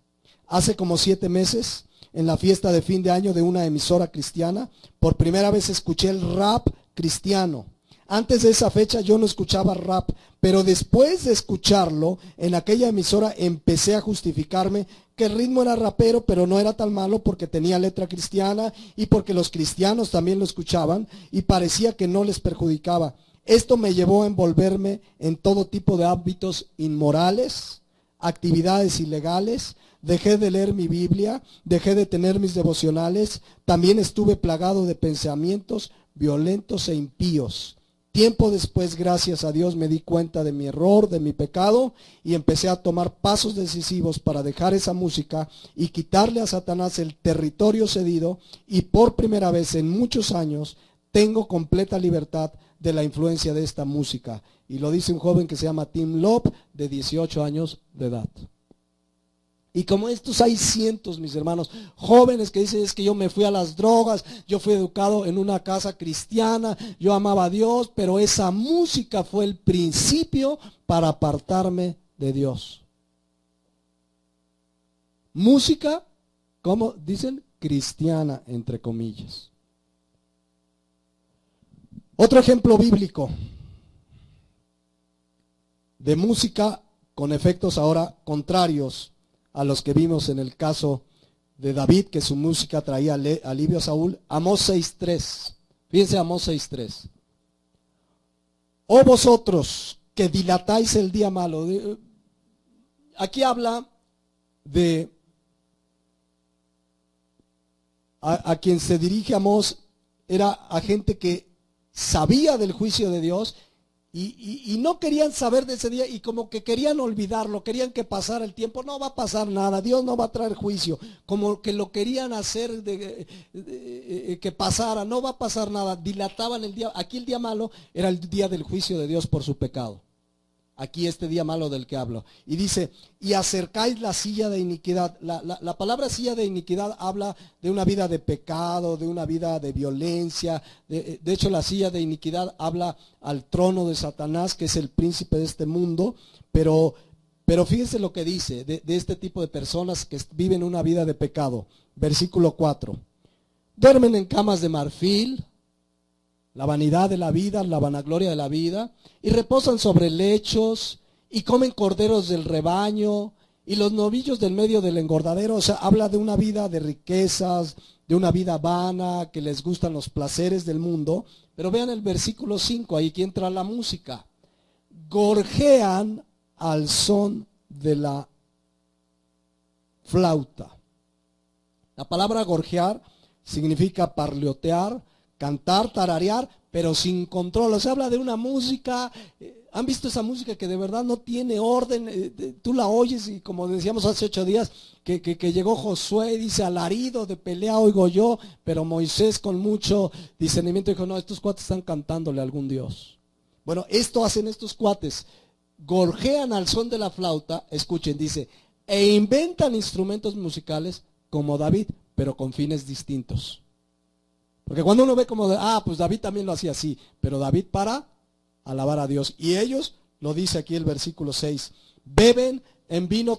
Hace como 7 meses, en la fiesta de fin de año de una emisora cristiana, por primera vez escuché el rap cristiano. Antes de esa fecha yo no escuchaba rap, pero después de escucharlo en aquella emisora empecé a justificarme que el ritmo era rapero, pero no era tan malo porque tenía letra cristiana y porque los cristianos también lo escuchaban y parecía que no les perjudicaba. Esto me llevó a envolverme en todo tipo de hábitos inmorales, actividades ilegales. Dejé de leer mi Biblia, dejé de tener mis devocionales, también estuve plagado de pensamientos violentos e impíos. Tiempo después, gracias a Dios, me di cuenta de mi error, de mi pecado, y empecé a tomar pasos decisivos para dejar esa música y quitarle a Satanás el territorio cedido, y por primera vez en muchos años tengo completa libertad de la influencia de esta música. Y lo dice un joven que se llama Tim Lop, de 18 años de edad. Y como estos hay cientos, mis hermanos, jóvenes que dicen, es que yo me fui a las drogas, yo fui educado en una casa cristiana, yo amaba a Dios, pero esa música fue el principio para apartarme de Dios. Música, ¿cómo dicen? Cristiana, entre comillas. Otro ejemplo bíblico de música con efectos ahora contrarios a los que vimos en el caso de David, que su música traía alivio a Saúl. Amós 6:3. Fíjense, Amós 6:3. Oh vosotros que dilatáis el día malo. Aquí habla de a quien se dirige Amós, era a gente que sabía del juicio de Dios y no querían saber de ese día y como que querían olvidarlo, querían que pasara el tiempo. No va a pasar nada, Dios no va a traer juicio, como que lo querían hacer que pasara, no va a pasar nada, dilataban el día. Aquí el día malo era el día del juicio de Dios por su pecado. Aquí este día malo del que hablo. Y dice, y acercáis la silla de iniquidad. La palabra silla de iniquidad habla de una vida de pecado, de una vida de violencia. De hecho, la silla de iniquidad habla al trono de Satanás, que es el príncipe de este mundo. Pero fíjense lo que dice de este tipo de personas que viven una vida de pecado. Versículo 4. Duermen en camas de marfil, la vanidad de la vida, la vanagloria de la vida, y reposan sobre lechos, y comen corderos del rebaño, y los novillos del medio del engordadero. O sea, habla de una vida de riquezas, de una vida vana, que les gustan los placeres del mundo. Pero vean el versículo 5, ahí que entra la música. Gorjean al son de la flauta. La palabra gorjear significa parlotear, cantar, tararear, pero sin control. O sea, habla de una música. ¿Han visto esa música que de verdad no tiene orden? Tú la oyes y como decíamos hace 8 días, que llegó Josué y dice, alarido de pelea oigo yo, pero Moisés con mucho discernimiento dijo, no, estos cuates están cantándole a algún Dios. Bueno, esto hacen estos cuates, gorjean al son de la flauta, escuchen, dice, e inventan instrumentos musicales como David, pero con fines distintos. Porque cuando uno ve como, pues David también lo hacía así, pero David para alabar a Dios. Y ellos, lo dice aquí el versículo 6, beben en vino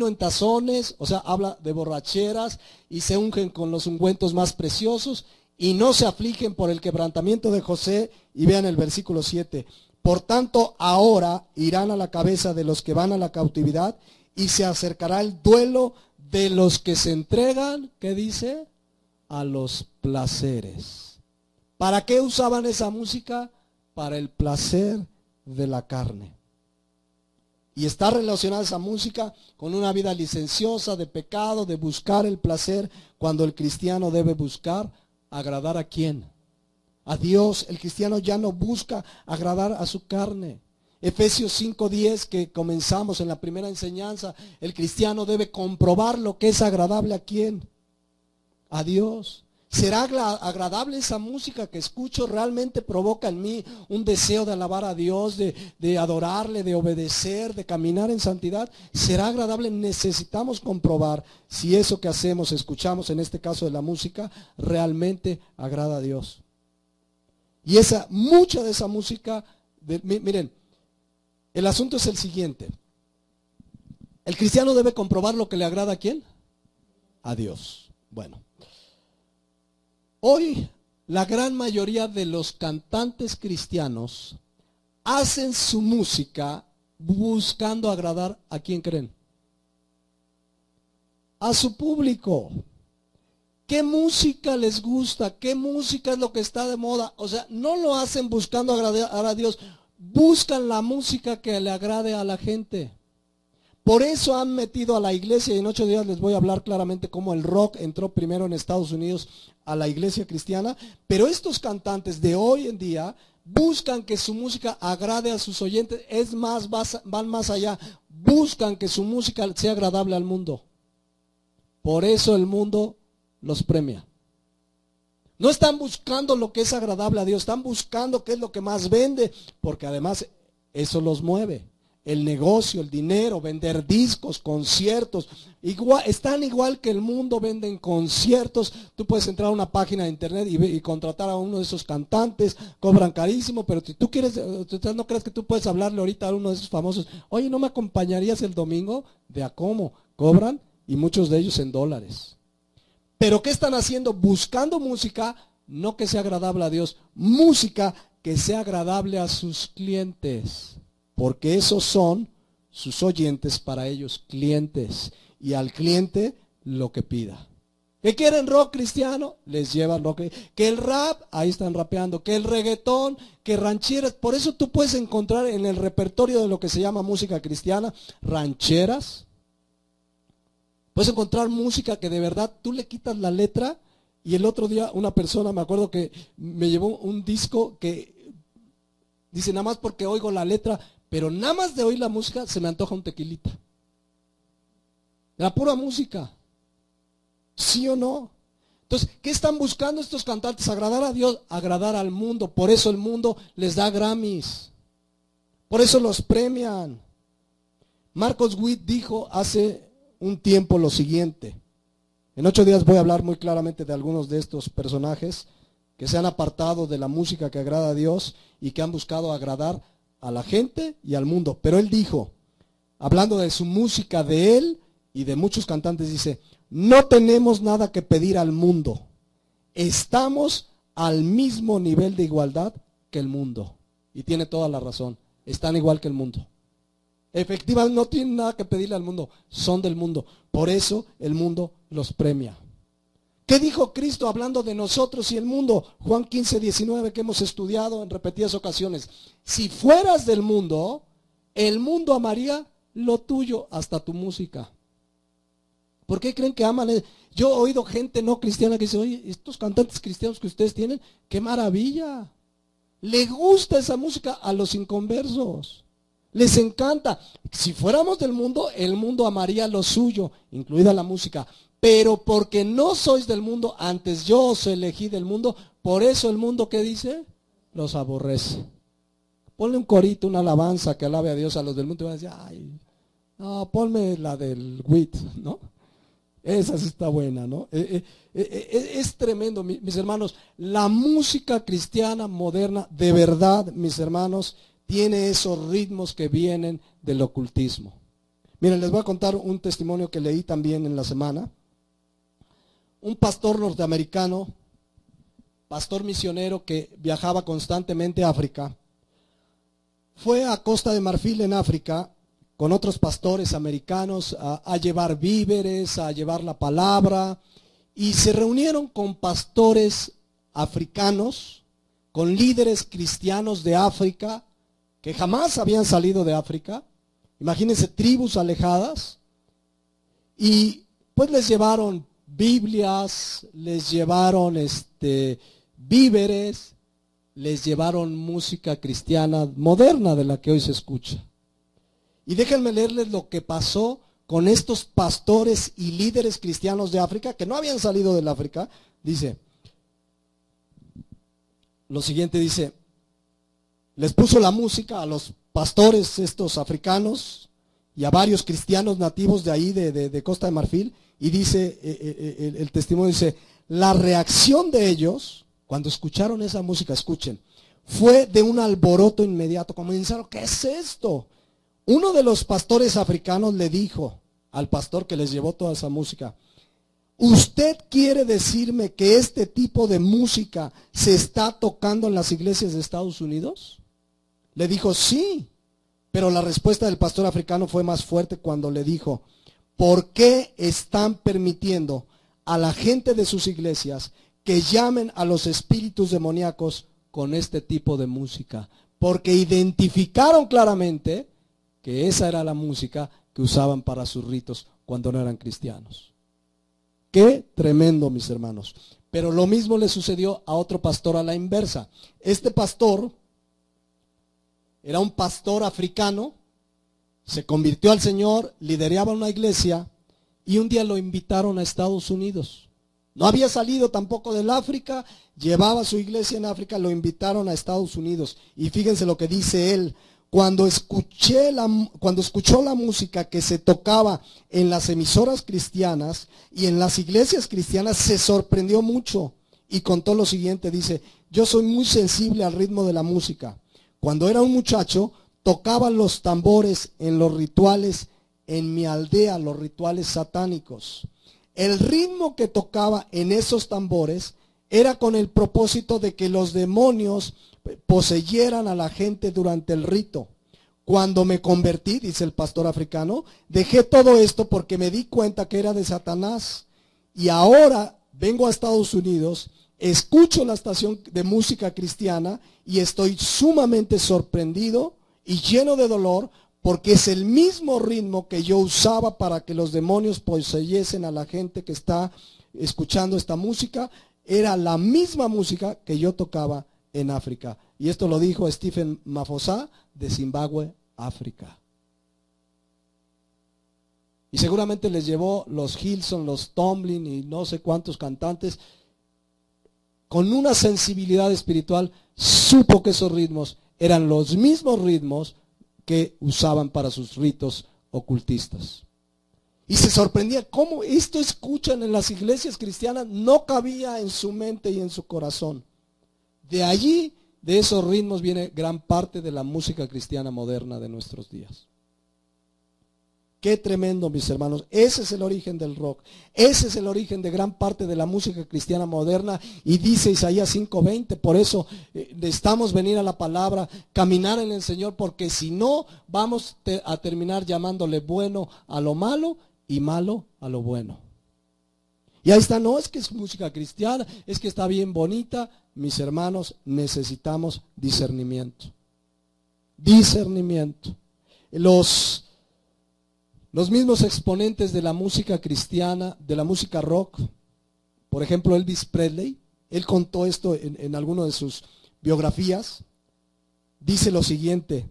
en tazones, o sea, habla de borracheras, y se ungen con los ungüentos más preciosos, y no se afligen por el quebrantamiento de José. Y vean el versículo 7, por tanto ahora irán a la cabeza de los que van a la cautividad, y se acercará el duelo de los que se entregan, ¿qué dice? A los placeres. ¿Para qué usaban esa música? Para el placer de la carne. Y está relacionada esa música con una vida licenciosa, de pecado, de buscar el placer, cuando el cristiano debe buscar agradar a ¿quién? A Dios. El cristiano ya no busca agradar a su carne. Efesios 5:10, que comenzamos en la primera enseñanza, el cristiano debe comprobar lo que es agradable a ¿quién? A Dios. ¿Será agradable esa música que escucho? ¿Realmente provoca en mí un deseo de alabar a Dios, de adorarle, de obedecer, de caminar en santidad? ¿Será agradable? Necesitamos comprobar si eso que hacemos, escuchamos en este caso de la música, realmente agrada a Dios. Y mucha de esa música, miren, el asunto es el siguiente. El cristiano debe comprobar lo que le agrada a ¿quién? A Dios. Bueno. Hoy la gran mayoría de los cantantes cristianos hacen su música buscando agradar a ¿quién creen? A su público. ¿Qué música les gusta? ¿Qué música es lo que está de moda? O sea, no lo hacen buscando agradar a Dios, buscan la música que le agrade a la gente. Por eso han metido a la iglesia, y en 8 días les voy a hablar claramente cómo el rock entró primero en Estados Unidos a la iglesia cristiana, pero estos cantantes de hoy en día buscan que su música agrade a sus oyentes, es más, van más allá, buscan que su música sea agradable al mundo. Por eso el mundo los premia. No están buscando lo que es agradable a Dios, están buscando qué es lo que más vende, porque además eso los mueve. El negocio, el dinero, vender discos, conciertos, están igual que el mundo, venden conciertos. Tú puedes entrar a una página de internet y contratar a uno de esos cantantes, cobran carísimo, pero si tú quieres, no crees que tú puedes hablarle ahorita a uno de esos famosos, oye, ¿no me acompañarías el domingo? ¿De a cómo? Cobran, y muchos de ellos en dólares. Pero ¿qué están haciendo? Buscando música, no que sea agradable a Dios, música que sea agradable a sus clientes. Porque esos son sus oyentes, para ellos clientes. Y al cliente lo que pida. ¿Qué quieren? Rock cristiano, les llevan rock. Que el rap, ahí están rapeando. Que el reggaetón, que rancheras. Por eso tú puedes encontrar en el repertorio de lo que se llama música cristiana, rancheras. Puedes encontrar música que de verdad tú le quitas la letra. Y el otro día una persona, me acuerdo que me llevó un disco que dice, nada más porque oigo la letra, pero nada más de oír la música se me antoja un tequilita. La pura música. ¿Sí o no? Entonces, ¿qué están buscando estos cantantes? Agradar a Dios, agradar al mundo. Por eso el mundo les da Grammys. Por eso los premian. Marcos Witt dijo hace un tiempo lo siguiente. En 8 días voy a hablar muy claramente de algunos de estos personajes que se han apartado de la música que agrada a Dios y que han buscado agradar a la gente y al mundo. Pero él dijo, hablando de su música, de él y de muchos cantantes, dice, no tenemos nada que pedir al mundo. Estamos al mismo nivel de igualdad que el mundo. Y tiene toda la razón. Están igual que el mundo. Efectivamente, no tienen nada que pedirle al mundo. Son del mundo. Por eso el mundo los premia. ¿Qué dijo Cristo hablando de nosotros y el mundo? Juan 15:19, que hemos estudiado en repetidas ocasiones. Si fueras del mundo, el mundo amaría lo tuyo, hasta tu música. ¿Por qué creen que aman? Yo he oído gente no cristiana que dice, oye, estos cantantes cristianos que ustedes tienen, qué maravilla. Le gusta esa música a los inconversos. Les encanta. Si fuéramos del mundo, el mundo amaría lo suyo, incluida la música. Pero porque no sois del mundo, antes yo os elegí del mundo, por eso el mundo, ¿qué dice? Los aborrece. Ponle un corito, una alabanza que alabe a Dios a los del mundo y van a decir, ay, no, ponme la del Witt, ¿no? Esa sí está buena, ¿no? Es tremendo, mis hermanos. La música cristiana moderna, de verdad, mis hermanos, tiene esos ritmos que vienen del ocultismo. Miren, les voy a contar un testimonio que leí también en la semana. Un pastor norteamericano, pastor misionero que viajaba constantemente a África, fue a Costa de Marfil en África con otros pastores americanos a llevar víveres, a llevar la palabra, y se reunieron con pastores africanos, con líderes cristianos de África, que jamás habían salido de África. Imagínense, tribus alejadas, y pues les llevaron Biblias, les llevaron víveres, les llevaron música cristiana moderna de la que hoy se escucha. Y déjenme leerles lo que pasó con estos pastores y líderes cristianos de África, que no habían salido del África. Dice, lo siguiente dice, les puso la música a los pastores estos africanos y a varios cristianos nativos de ahí, de Costa de Marfil, y dice, el testimonio dice, la reacción de ellos, cuando escucharon esa música, escuchen, fue de un alboroto inmediato. Comenzaron, ¿qué es esto? Uno de los pastores africanos le dijo al pastor que les llevó toda esa música, ¿usted quiere decirme que este tipo de música se está tocando en las iglesias de Estados Unidos? Le dijo, sí, pero la respuesta del pastor africano fue más fuerte cuando le dijo, ¿por qué están permitiendo a la gente de sus iglesias que llamen a los espíritus demoníacos con este tipo de música? Porque identificaron claramente que esa era la música que usaban para sus ritos cuando no eran cristianos. Qué tremendo, mis hermanos. Pero lo mismo le sucedió a otro pastor a la inversa. Este pastor era un pastor africano, se convirtió al Señor, lideraba una iglesia y un día lo invitaron a Estados Unidos. No había salido tampoco del África, llevaba su iglesia en África, lo invitaron a Estados Unidos. Y fíjense lo que dice él. Cuando escuchó la música que se tocaba en las emisoras cristianas y en las iglesias cristianas, se sorprendió mucho y contó lo siguiente, dice, yo soy muy sensible al ritmo de la música. Cuando era un muchacho, tocaba los tambores en los rituales en mi aldea, los rituales satánicos. El ritmo que tocaba en esos tambores era con el propósito de que los demonios poseyeran a la gente durante el rito. Cuando me convertí, dice el pastor africano, dejé todo esto porque me di cuenta que era de Satanás. Y ahora vengo a Estados Unidos, escucho la estación de música cristiana y estoy sumamente sorprendido y lleno de dolor porque es el mismo ritmo que yo usaba para que los demonios poseyesen a la gente que está escuchando esta música. Era la misma música que yo tocaba en África. Y esto lo dijo Stephen Mafosa de Zimbabue, África. Y seguramente les llevó los Hilson, los Tomlin y no sé cuántos cantantes. Con una sensibilidad espiritual, supo que esos ritmos eran los mismos ritmos que usaban para sus ritos ocultistas. Y se sorprendía cómo esto escuchan en las iglesias cristianas, no cabía en su mente y en su corazón. De allí, de esos ritmos, viene gran parte de la música cristiana moderna de nuestros días. Qué tremendo, mis hermanos. Ese es el origen del rock. Ese es el origen de gran parte de la música cristiana moderna. Y dice Isaías 5:20, por eso necesitamos venir a la palabra, caminar en el Señor, porque si no, vamos a terminar llamándole bueno a lo malo y malo a lo bueno. Y ahí está, no es que es música cristiana, es que está bien bonita. Mis hermanos, necesitamos discernimiento. Discernimiento. Los mismos exponentes de la música cristiana, de la música rock, por ejemplo Elvis Presley, él contó esto en alguna de sus biografías, dice lo siguiente,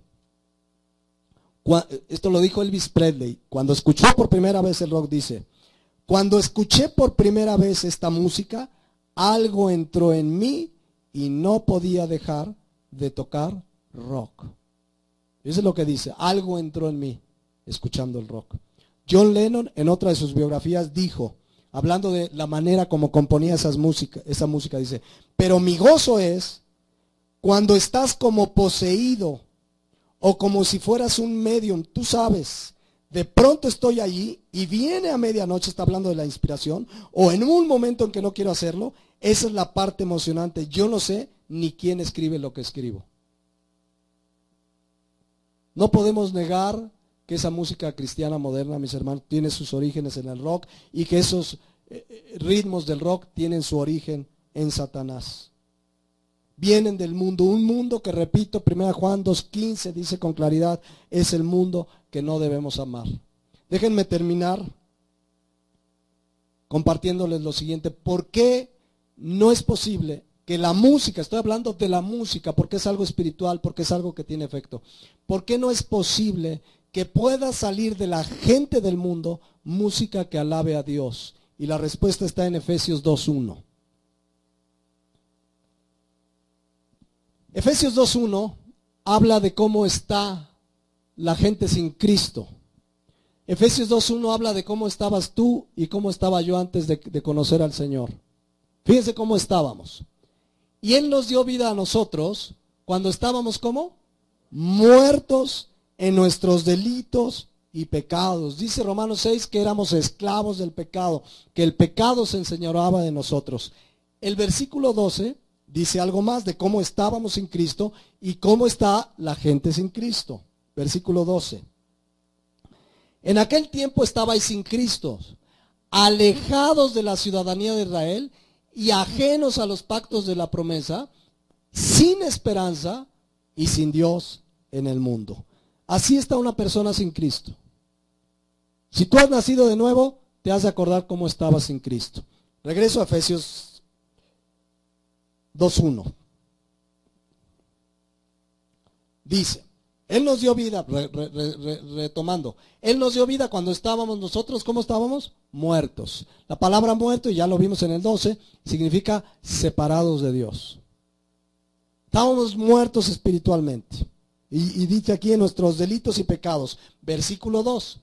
esto lo dijo Elvis Presley, cuando escuchó por primera vez el rock, dice, cuando escuché por primera vez esta música, algo entró en mí y no podía dejar de tocar rock. Eso es lo que dice, algo entró en mí escuchando el rock. John Lennon, en otra de sus biografías, dijo, hablando de la manera como componía esa música, dice, pero mi gozo es cuando estás como poseído o como si fueras un medium, tú sabes, de pronto estoy allí y viene a medianoche, está hablando de la inspiración, o en un momento en que no quiero hacerlo, esa es la parte emocionante. Yo no sé ni quién escribe lo que escribo. No podemos negar que esa música cristiana moderna, mis hermanos, tiene sus orígenes en el rock y que esos ritmos del rock tienen su origen en Satanás. Vienen del mundo, un mundo que, repito, 1 Juan 2:15 dice con claridad, es el mundo que no debemos amar. Déjenme terminar compartiéndoles lo siguiente. ¿Por qué no es posible que la música, estoy hablando de la música porque es algo espiritual, porque es algo que tiene efecto, ¿por qué no es posible que pueda salir de la gente del mundo música que alabe a Dios? Y la respuesta está en Efesios 2:1. Efesios 2:1 habla de cómo está la gente sin Cristo. Efesios 2:1 habla de cómo estabas tú y cómo estaba yo antes de conocer al Señor. Fíjense cómo estábamos. Y Él nos dio vida a nosotros cuando estábamos ¿cómo? Muertos en nuestros delitos y pecados. Dice Romanos 6 que éramos esclavos del pecado, que el pecado se enseñoreaba de nosotros. El versículo 12 dice algo más de cómo estábamos sin Cristo y cómo está la gente sin Cristo. Versículo 12. En aquel tiempo estabais sin Cristo, alejados de la ciudadanía de Israel y ajenos a los pactos de la promesa, sin esperanza y sin Dios en el mundo. Así está una persona sin Cristo. Si tú has nacido de nuevo, te has de acordar cómo estabas sin Cristo. Regreso a Efesios 2:1. Dice, Él nos dio vida, retomando, Él nos dio vida cuando estábamos nosotros, ¿cómo estábamos? Muertos. La palabra muerto, y ya lo vimos en el 12, significa separados de Dios. Estábamos muertos espiritualmente. Y dice aquí en nuestros delitos y pecados, versículo 2,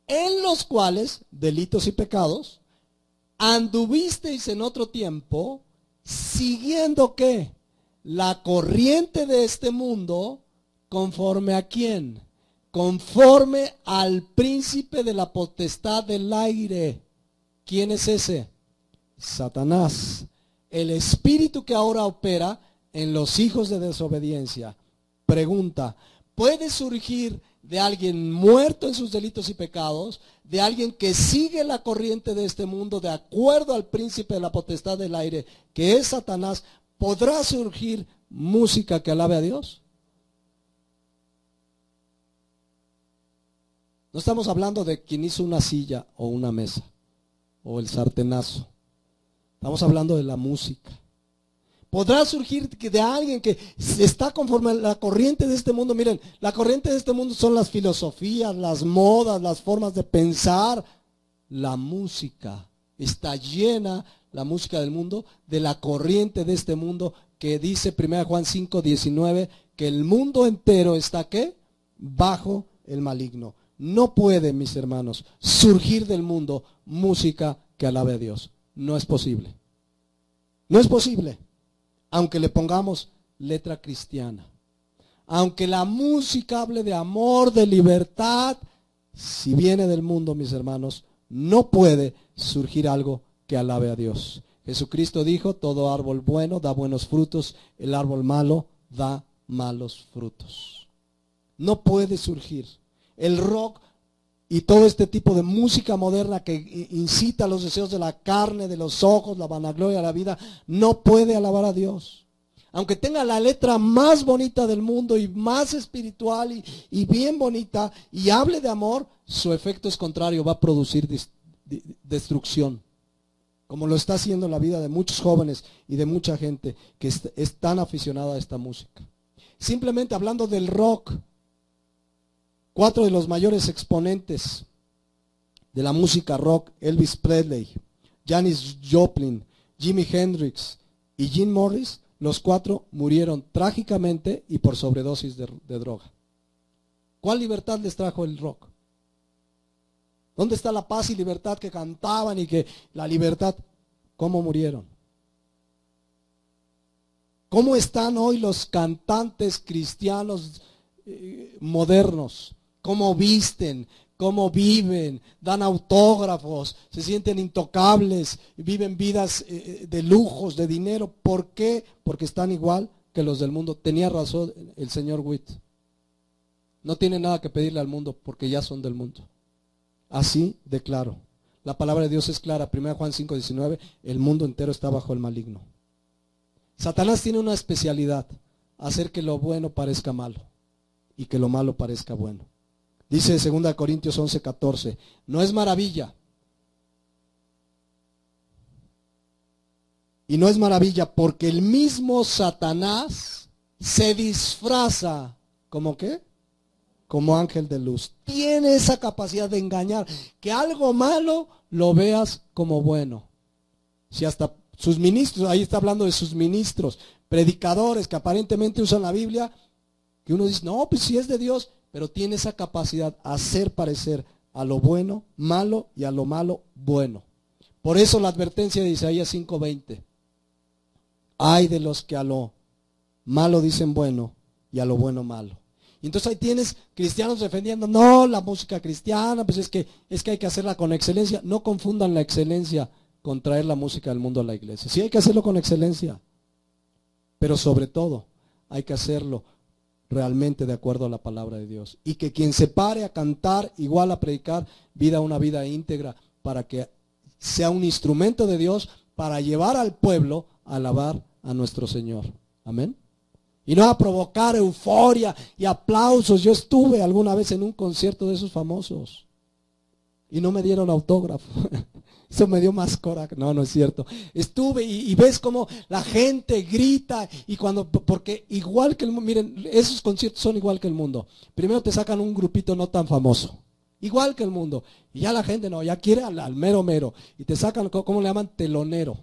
en los cuales, delitos y pecados, anduvisteis en otro tiempo, siguiendo ¿qué? La corriente de este mundo, ¿conforme a quién? Conforme al príncipe de la potestad del aire. ¿Quién es ese? Satanás. El espíritu que ahora opera en los hijos de desobediencia. Pregunta, ¿puede surgir de alguien muerto en sus delitos y pecados, de alguien que sigue la corriente de este mundo de acuerdo al príncipe de la potestad del aire, que es Satanás? ¿Podrá surgir música que alabe a Dios? No estamos hablando de quien hizo una silla o una mesa o el sartenazo. Estamos hablando de la música. Podrá surgir de alguien que está conforme a la corriente de este mundo. Miren, la corriente de este mundo son las filosofías, las modas, las formas de pensar. La música está llena, la música del mundo, de la corriente de este mundo que dice 1 Juan 5:19 que el mundo entero está ¿qué? Bajo el maligno. No puede, mis hermanos, surgir del mundo música que alabe a Dios. No es posible. No es posible. Aunque le pongamos letra cristiana. Aunque la música hable de amor, de libertad, si viene del mundo, mis hermanos, no puede surgir algo que alabe a Dios. Jesucristo dijo, todo árbol bueno da buenos frutos, el árbol malo da malos frutos. No puede surgir. El rock y todo este tipo de música moderna que incita a los deseos de la carne, de los ojos, la vanagloria de la vida, no puede alabar a Dios. Aunque tenga la letra más bonita del mundo y más espiritual y bien bonita y hable de amor, su efecto es contrario, va a producir destrucción. Como lo está haciendo en la vida de muchos jóvenes y de mucha gente que es tan aficionada a esta música. Simplemente hablando del rock, 4 de los mayores exponentes de la música rock, Elvis Presley, Janis Joplin, Jimi Hendrix y Jim Morris, los 4 murieron trágicamente y por sobredosis de droga. ¿Cuál libertad les trajo el rock? ¿Dónde está la paz y libertad que cantaban y que la libertad? ¿Cómo murieron? ¿Cómo están hoy los cantantes cristianos modernos? ¿Cómo visten? ¿Cómo viven? Dan autógrafos, se sienten intocables, viven vidas de lujos, de dinero. ¿Por qué? Porque están igual que los del mundo. Tenía razón el señor Witt. No tienen nada que pedirle al mundo porque ya son del mundo. Así de claro. La palabra de Dios es clara. 1 Juan 5:19, el mundo entero está bajo el maligno. Satanás tiene una especialidad, hacer que lo bueno parezca malo y que lo malo parezca bueno. Dice 2 Corintios 11:14, no es maravilla. Y no es maravilla porque el mismo Satanás se disfraza, ¿como qué? Como ángel de luz. Tiene esa capacidad de engañar, que algo malo lo veas como bueno. Si hasta sus ministros, ahí está hablando de sus ministros, predicadores que aparentemente usan la Biblia, que uno dice, no, pues sí es de Dios, pero tiene esa capacidad a hacer parecer a lo bueno malo y a lo malo bueno. Por eso la advertencia de Isaías 5:20, ay de los que a lo malo dicen bueno y a lo bueno malo. Y entonces ahí tienes cristianos defendiendo, no, la música cristiana, pues es que hay que hacerla con excelencia. No confundan la excelencia con traer la música del mundo a la iglesia. Sí hay que hacerlo con excelencia, pero sobre todo hay que hacerlo realmente de acuerdo a la palabra de Dios. Y que quien se pare a cantar, igual a predicar, una vida íntegra, para que sea un instrumento de Dios para llevar al pueblo a alabar a nuestro Señor. Amén. Y no a provocar euforia y aplausos. Yo estuve alguna vez en un concierto de esos famosos y no me dieron autógrafo. Eso me dio más coraje. No, no es cierto. Estuve y ves cómo la gente grita y porque igual que el mundo, miren, esos conciertos son igual que el mundo. Primero te sacan un grupito no tan famoso, igual que el mundo. Y ya la gente no, ya quiere al mero mero. Y te sacan, ¿cómo le llaman? Telonero.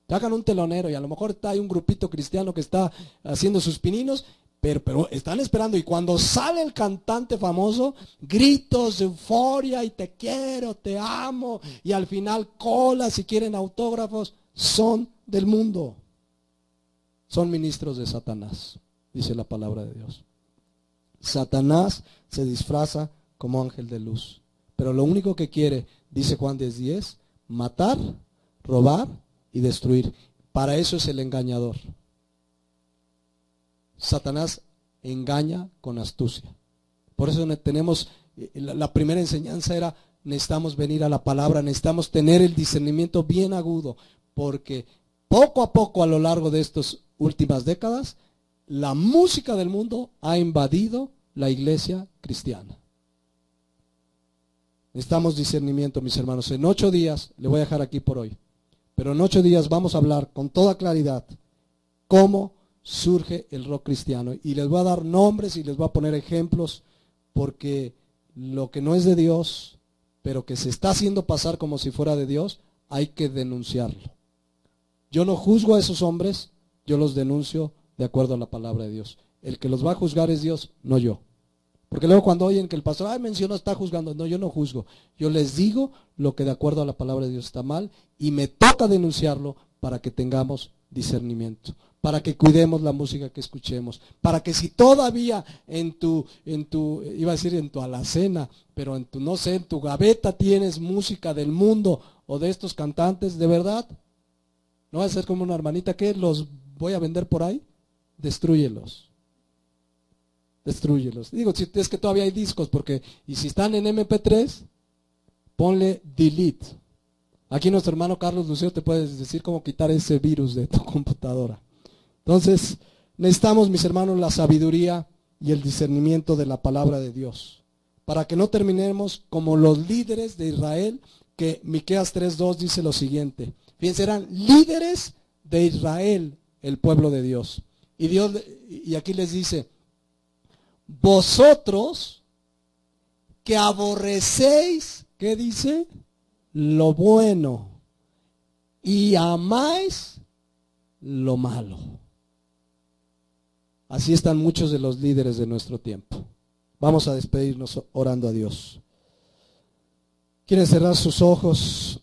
Sacan un telonero y a lo mejor está ahí un grupito cristiano que está haciendo sus pininos, pero están esperando. Y cuando sale el cantante famoso, gritos de euforia y te quiero, te amo. Y al final colas si quieren autógrafos. Son del mundo. Son ministros de Satanás, dice la palabra de Dios. Satanás se disfraza como ángel de luz. Pero lo único que quiere, dice Juan 10:10, matar, robar y destruir. Para eso es el engañador. Satanás engaña con astucia. Por eso tenemos, la primera enseñanza era, necesitamos venir a la palabra, necesitamos tener el discernimiento bien agudo, porque poco a poco a lo largo de estas últimas décadas, la música del mundo ha invadido la iglesia cristiana. Necesitamos discernimiento, mis hermanos. En 8 días, le voy a dejar aquí por hoy, pero en 8 días vamos a hablar con toda claridad cómo surge el rock cristiano. Y les voy a dar nombres y les voy a poner ejemplos, porque lo que no es de Dios, pero que se está haciendo pasar como si fuera de Dios, hay que denunciarlo. Yo no juzgo a esos hombres, yo los denuncio de acuerdo a la palabra de Dios. El que los va a juzgar es Dios, no yo. Porque luego cuando oyen que el pastor mencionó, está juzgando. No, yo no juzgo. Yo les digo lo que de acuerdo a la palabra de Dios está mal y me toca denunciarlo para que tengamos discernimiento, para que cuidemos la música que escuchemos, para que si todavía en tu iba a decir en tu alacena, pero en tu gaveta tienes música del mundo o de estos cantantes, de verdad, no va a ser como una hermanita que los voy a vender por ahí, destrúyelos. Destrúyelos. Digo, si es que todavía hay discos, y si están en MP3, ponle delete. Aquí nuestro hermano Carlos Lucero te puede decir cómo quitar ese virus de tu computadora. Entonces, necesitamos, mis hermanos, la sabiduría y el discernimiento de la palabra de Dios, para que no terminemos como los líderes de Israel, que Miqueas 3:2 dice lo siguiente. Fíjense, eran líderes de Israel, el pueblo de Dios. Y aquí les dice, vosotros que aborrecéis, ¿qué dice? Lo bueno y amáis lo malo. Así están muchos de los líderes de nuestro tiempo. Vamos a despedirnos orando a Dios. Padre, ¿Quieren cerrar sus ojos?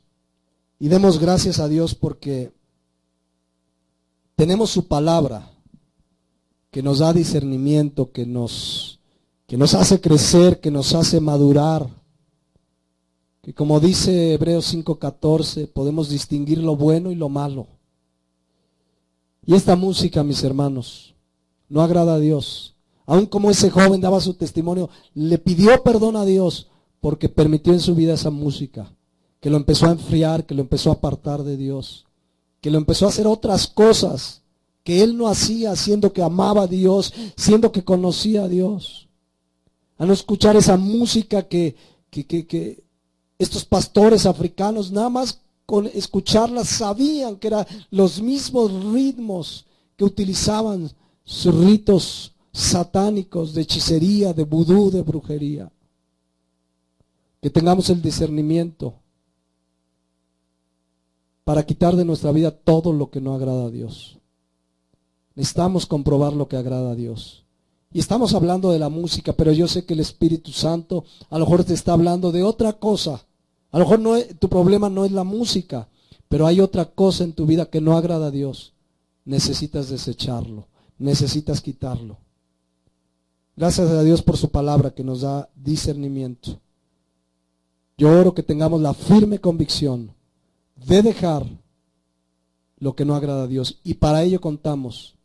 Y demos gracias a Dios porque tenemos su palabra que nos da discernimiento, que nos hace crecer, que nos hace madurar. Que como dice Hebreos 5:14, podemos distinguir lo bueno y lo malo. Y esta música, mis hermanos, no agrada a Dios. Aun como ese joven daba su testimonio, le pidió perdón a Dios porque permitió en su vida esa música, que lo empezó a enfriar, que lo empezó a apartar de Dios, que lo empezó a hacer otras cosas que él no hacía, siendo que amaba a Dios, siendo que conocía a Dios. A no escuchar esa música que estos pastores africanos, nada más con escucharla, sabían que eran los mismos ritmos que utilizaban sus ritos satánicos de hechicería, de vudú, de brujería. Que tengamos el discernimiento para quitar de nuestra vida todo lo que no agrada a Dios. Necesitamos comprobar lo que agrada a Dios. Y estamos hablando de la música, pero yo sé que el Espíritu Santo a lo mejor te está hablando de otra cosa. A lo mejor tu problema no es la música, pero hay otra cosa en tu vida que no agrada a Dios. Necesitas desecharlo, necesitas quitarlo. Gracias a Dios por su palabra que nos da discernimiento. Yo oro que tengamos la firme convicción de dejar lo que no agrada a Dios. Y para ello contamos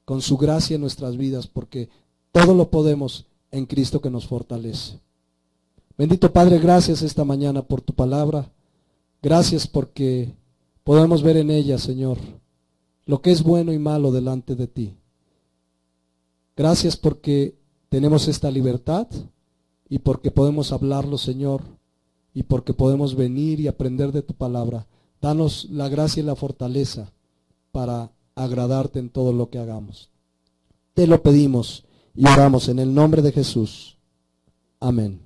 con su gracia en nuestras vidas, porque todo lo podemos en Cristo que nos fortalece. Bendito Padre, gracias esta mañana por tu palabra. Gracias porque podemos ver en ella, Señor, lo que es bueno y malo delante de ti. Gracias porque tenemos esta libertad y porque podemos hablarlo, Señor, y porque podemos venir y aprender de tu palabra. Danos la gracia y la fortaleza para agradarte en todo lo que hagamos. Te lo pedimos y oramos en el nombre de Jesús. Amén.